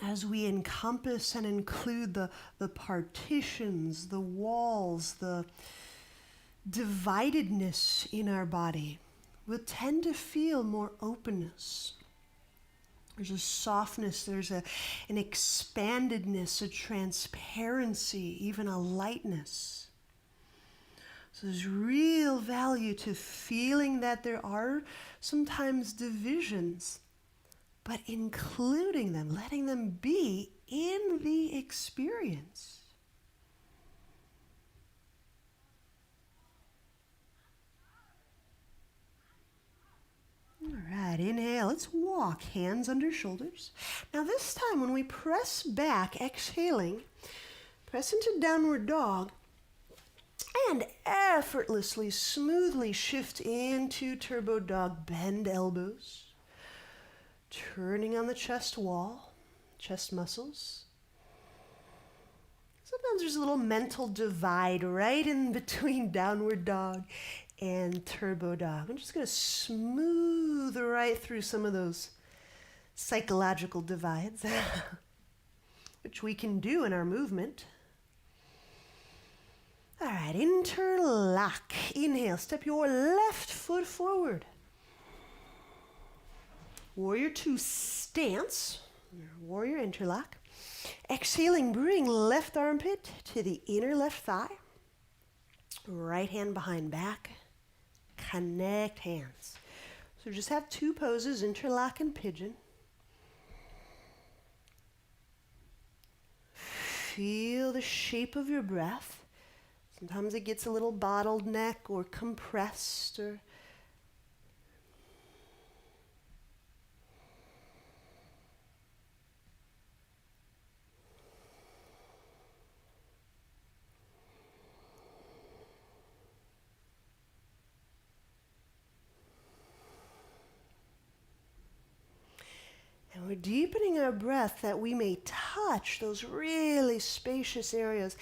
As we encompass and include the partitions, the walls, the dividedness in our body, we'll tend to feel more openness. There's a softness, there's an expandedness, a transparency, even a lightness. So there's real value to feeling that there are sometimes divisions, but including them, letting them be in the experience. All right, inhale, let's walk, hands under shoulders. Now this time when we press back, exhaling, press into downward dog, and effortlessly, smoothly shift into turbo dog, bend elbows. Turning on the chest wall, chest muscles. Sometimes there's a little mental divide right in between downward dog and turbo dog. I'm just going to smooth right through some of those psychological divides, which we can do in our movement. All right, interlock. Inhale, step your left foot forward. Warrior two stance, warrior interlock. Exhaling, bring left armpit to the inner left thigh. Right hand behind back. Connect hands. So just have two poses, interlock and pigeon. Feel the shape of your breath. Sometimes it gets a little bottled neck or compressed or and we're deepening our breath that we may touch those really spacious areas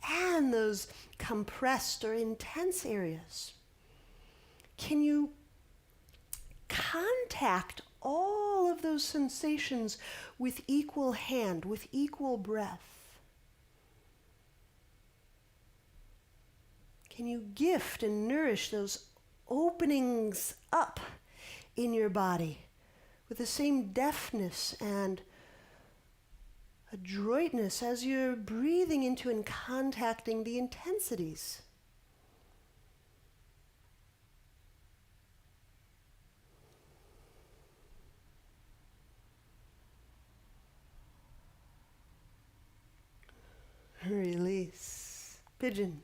and those compressed or intense areas. Can you contact all of those sensations with equal hand, with equal breath? Can you gift and nourish those openings up in your body with the same deftness and adroitness as you're breathing into and contacting the intensities? Release. Pigeon.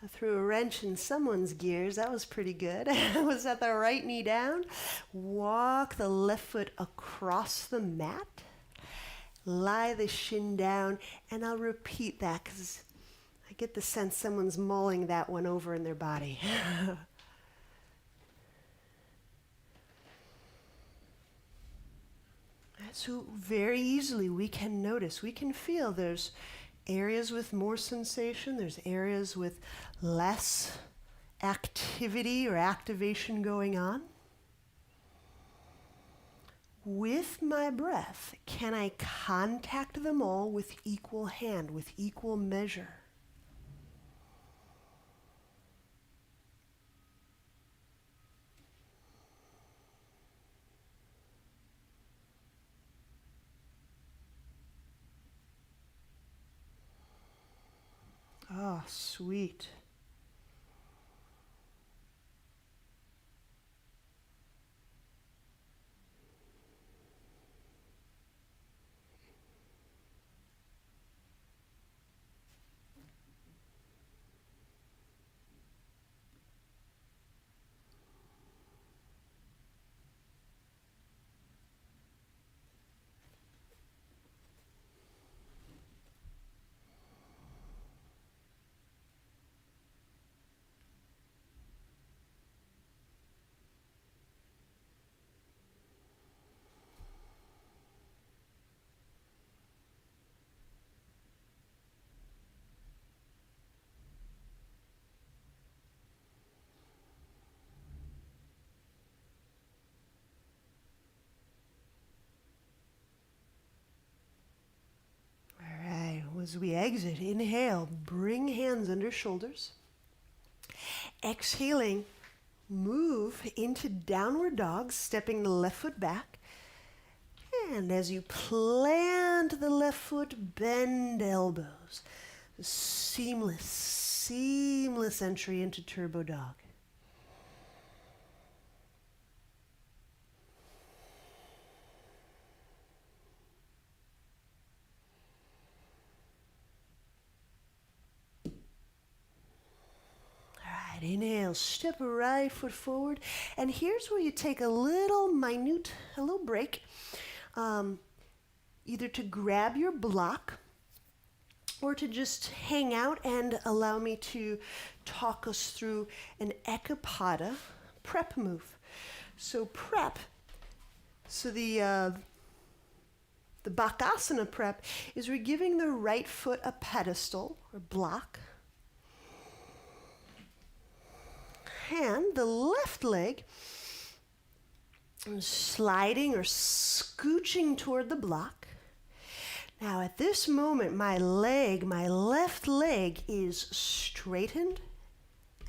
I threw a wrench in someone's gears. That was pretty good. Was that the right knee down? Walk the left foot across the mat. Lie the shin down. And I'll repeat that because I get the sense someone's mulling that one over in their body. So very easily we can notice, we can feel there's areas with more sensation, there's areas with less activity or activation going on. With my breath, can I contact them all with equal hand, with equal measure? Oh, sweet. All right, as we exit, inhale, bring hands under shoulders. Exhaling, move into downward dog, stepping the left foot back. And as you plant the left foot, bend elbows. Seamless entry into turbo dog. Inhale, step right foot forward. And here's where you take a little break, either to grab your block or to just hang out and allow me to talk us through an Ekapada prep move. So the Bakasana prep is we're giving the right foot a pedestal or block. And the left leg sliding or scooching toward the block. Now at this moment, my left leg is straightened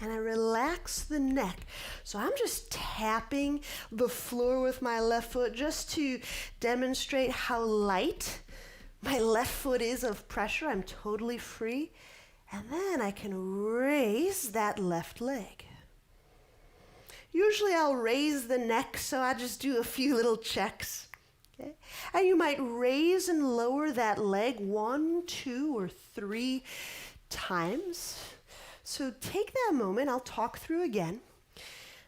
and I relax the neck. So I'm just tapping the floor with my left foot just to demonstrate how light my left foot is of pressure. I'm totally free. And then I can raise that left leg. Usually I'll raise the neck, so I just do a few little checks. Okay? And you might raise and lower that leg 1, 2, or 3 times. So take that moment, I'll talk through again.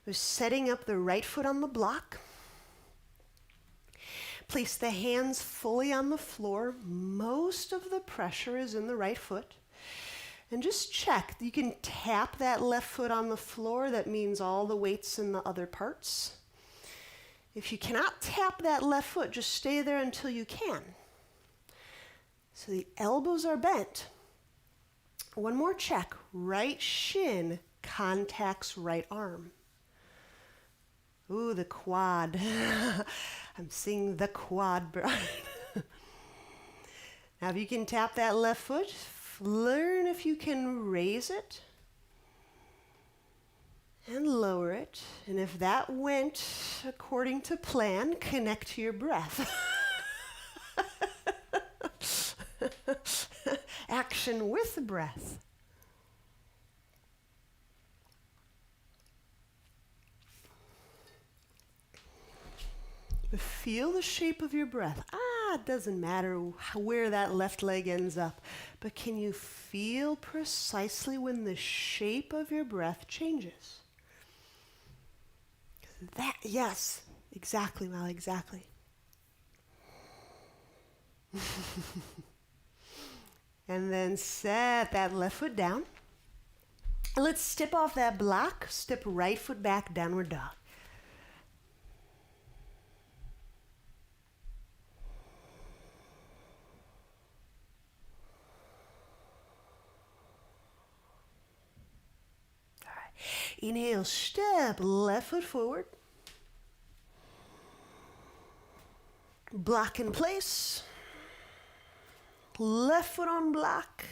We're setting up the right foot on the block. Place the hands fully on the floor. Most of the pressure is in the right foot. And just check. You can tap that left foot on the floor. That means all the weight's in the other parts. If you cannot tap that left foot, just stay there until you can. So the elbows are bent. One more check. Right shin contacts right arm. Ooh, the quad. I'm seeing the quad. Now if you can tap that left foot, learn if you can raise it and lower it. And if that went according to plan, connect to your breath. Action with breath. Feel the shape of your breath. It doesn't matter where that left leg ends up, but can you feel precisely when the shape of your breath changes? Yes, exactly, Mal, exactly. And then set that left foot down. And let's step off that block, step right foot back, downward dog. Inhale, step left foot forward. Block in place. Left foot on block.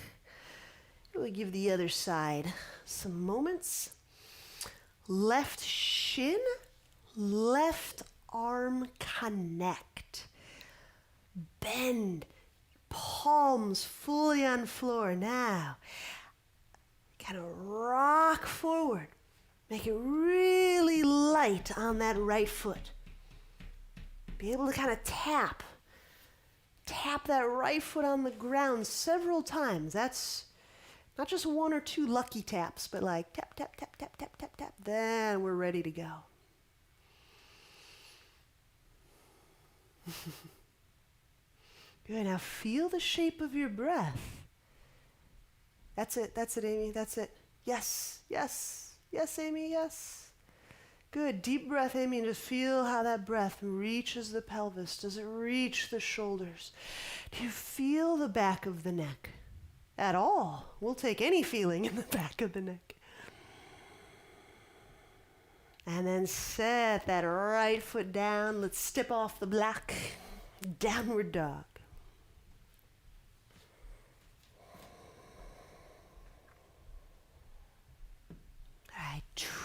We'll give the other side some moments. Left shin, left arm connect. Bend, palms fully on floor. Now, kind of rock forward. Make it really light on that right foot. Be able to kind of tap that right foot on the ground several times. That's not just one or two lucky taps, but like tap, tap, tap, tap, tap, tap, tap. Then we're ready to go. Good, now feel the shape of your breath. That's it, Amy, that's it. Yes, yes, yes, Amy, yes. Good, deep breath, Amy, and just feel how that breath reaches the pelvis. Does it reach the shoulders? Do you feel the back of the neck? At all. We'll take any feeling in the back of the neck. And then set that right foot down. Let's step off the block. Downward dog.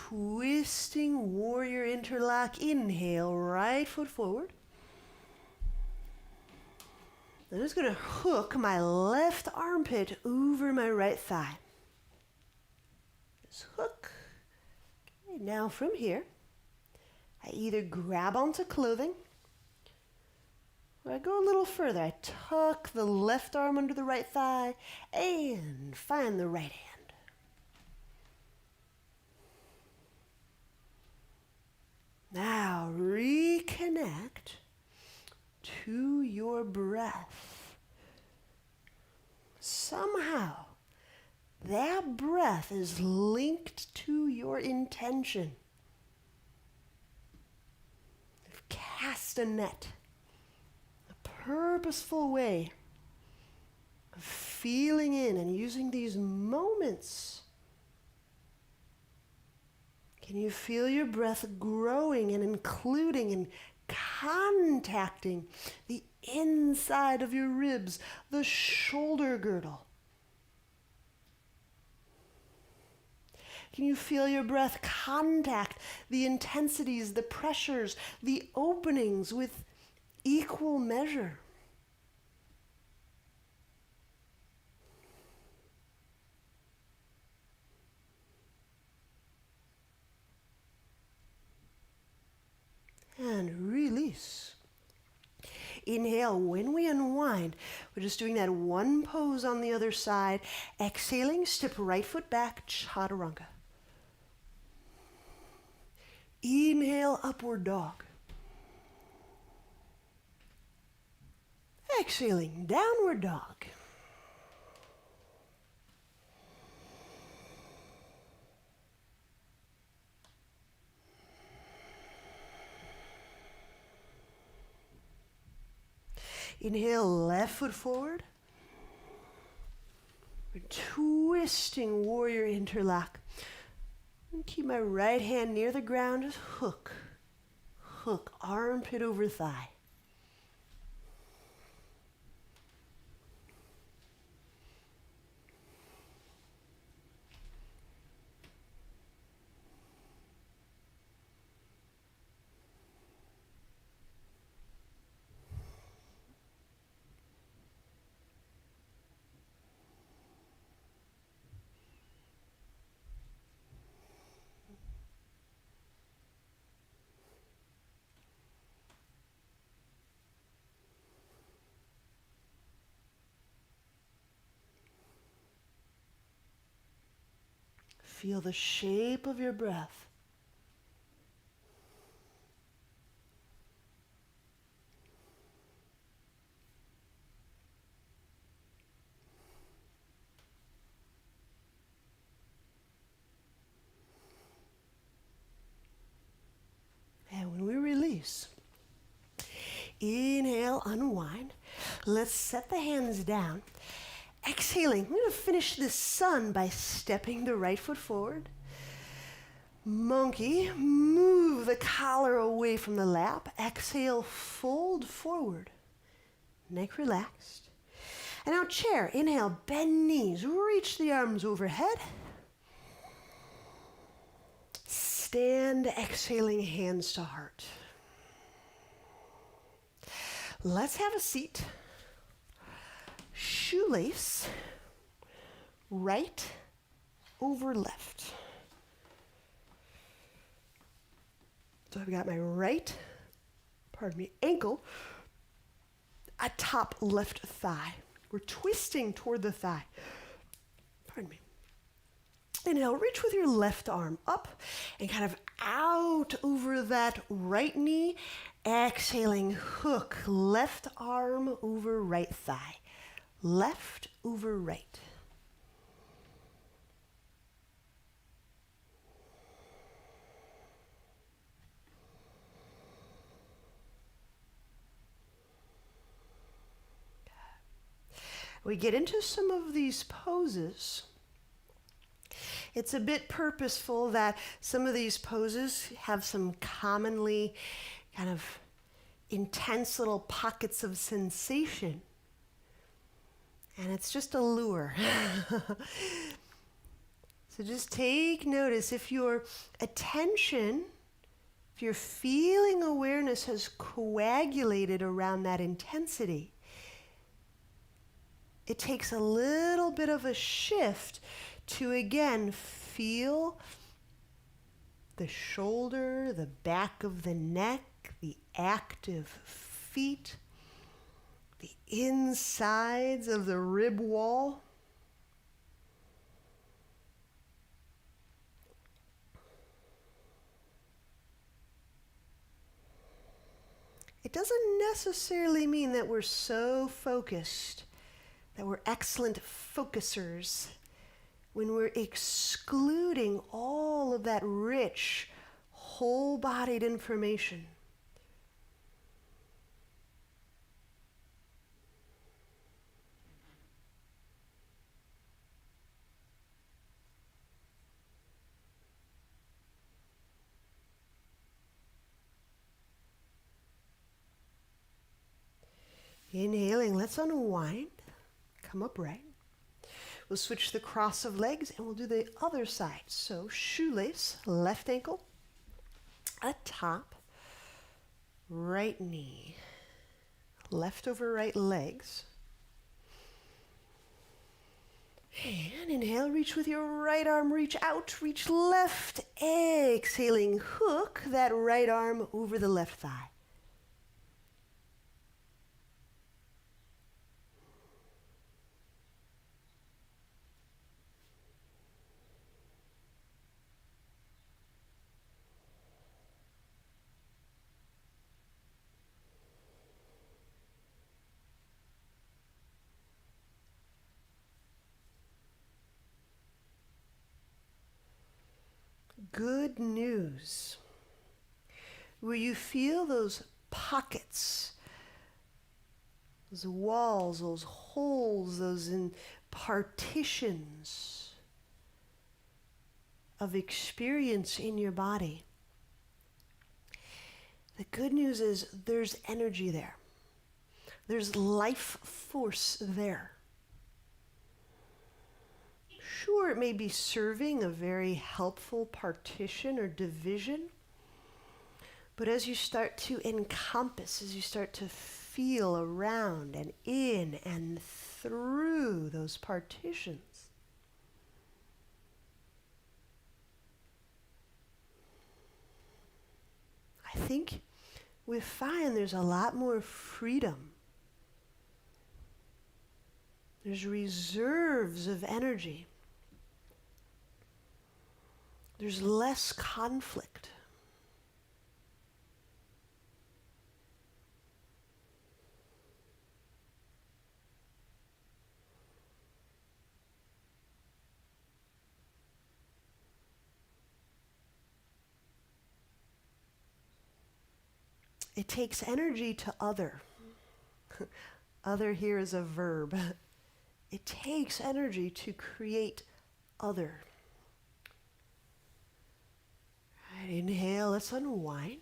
Twisting warrior interlock. Inhale, right foot forward. I'm just going to hook my left armpit over my right thigh. Just hook. Okay, now from here, I either grab onto clothing or I go a little further. I tuck the left arm under the right thigh and find the right hand. Now reconnect to your breath. Somehow, that breath is linked to your intention. Cast a net, a purposeful way of feeling in and using these moments. Can you feel your breath growing and including and contacting the inside of your ribs, the shoulder girdle? Can you feel your breath contact the intensities, the pressures, the openings with equal measure? And release. Inhale, when we unwind, we're just doing that one pose on the other side. Exhaling, step right foot back, chaturanga. Inhale, upward dog. Exhaling, downward dog. Inhale, left foot forward. We're twisting warrior interlock. And keep my right hand near the ground, just hook. Hook, armpit over thigh. Feel the shape of your breath. And when we release, inhale, unwind. Let's set the hands down. Exhaling, we're going to finish this sun by stepping the right foot forward. Monkey, move the collar away from the lap. Exhale, fold forward. Neck relaxed. And now chair. Inhale, bend knees. Reach the arms overhead. Stand, exhaling, hands to heart. Let's have a seat. Shoelace, right over left. So I've got my right, ankle atop left thigh. We're twisting toward the thigh. Inhale, reach with your left arm up and kind of out over that right knee. Exhaling, hook left arm over right thigh. Left over right. We get into some of these poses. It's a bit purposeful that some of these poses have some commonly kind of intense little pockets of sensation. And it's just a lure. So just take notice if your attention, if your feeling awareness has coagulated around that intensity, it takes a little bit of a shift to again feel the shoulder, the back of the neck, the active feet, the insides of the rib wall. It doesn't necessarily mean that we're so focused, that we're excellent focusers, when we're excluding all of that rich, whole-bodied information. Inhaling, let's unwind, come upright. We'll switch the cross of legs and we'll do the other side. So shoelace, left ankle, atop, right knee, left over right legs. And inhale, reach with your right arm, reach out, reach left. Exhaling, hook that right arm over the left thigh. Good news. Where you feel those pockets, those walls, those holes, those partitions of experience in your body. The good news is there's energy there. There's life force there. Sure, it may be serving a very helpful partition or division, but as you start to encompass, as you start to feel around and in and through those partitions, I think we find there's a lot more freedom. There's reserves of energy. There's less conflict. It takes energy to other. Other here is a verb. It takes energy to create other. Right, inhale, let's unwind.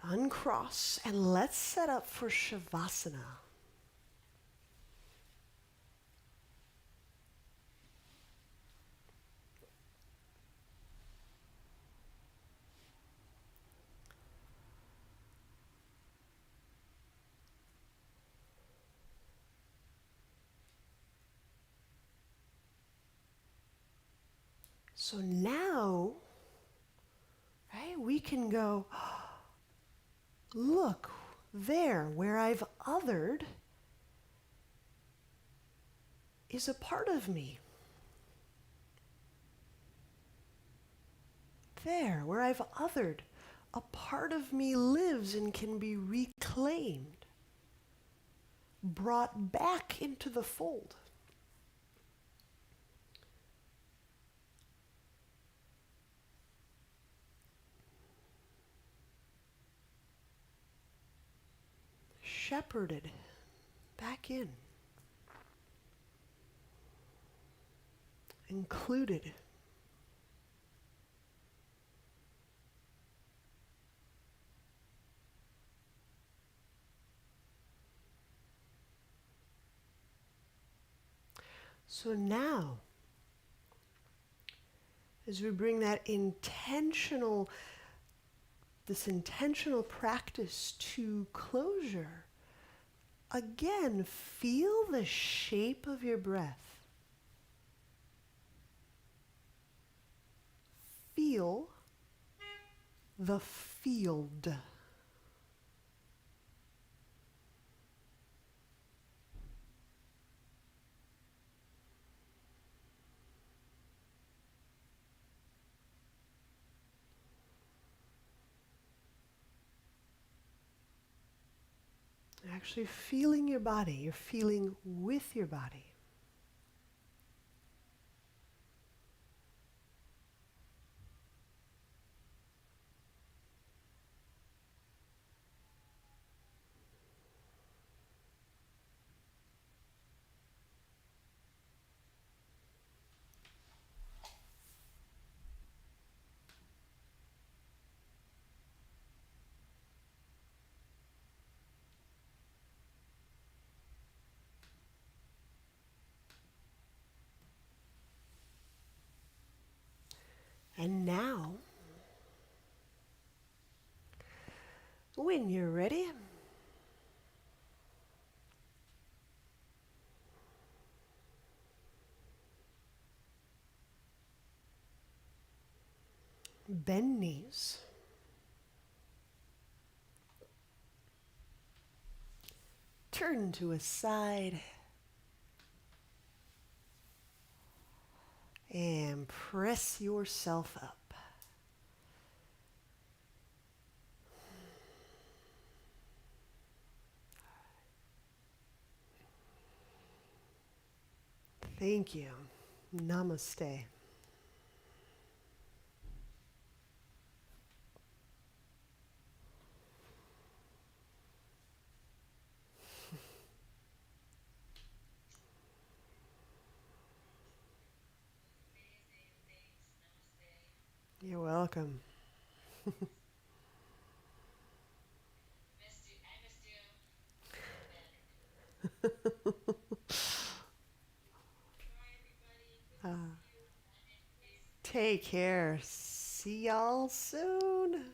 Uncross, and let's set up for Shavasana. So now, right, we can go, look, there, where I've othered is a part of me. There, where I've othered, a part of me lives and can be reclaimed, brought back into the fold. Shepherded back in. Included. So now, as we bring that this intentional practice to closure, again, feel the shape of your breath. Feel the field. Actually feeling your body, you're feeling with your body. And now, when you're ready, bend knees. Turn to a side. And press yourself up. Thank you. Namaste. You're welcome. Take care. See y'all soon.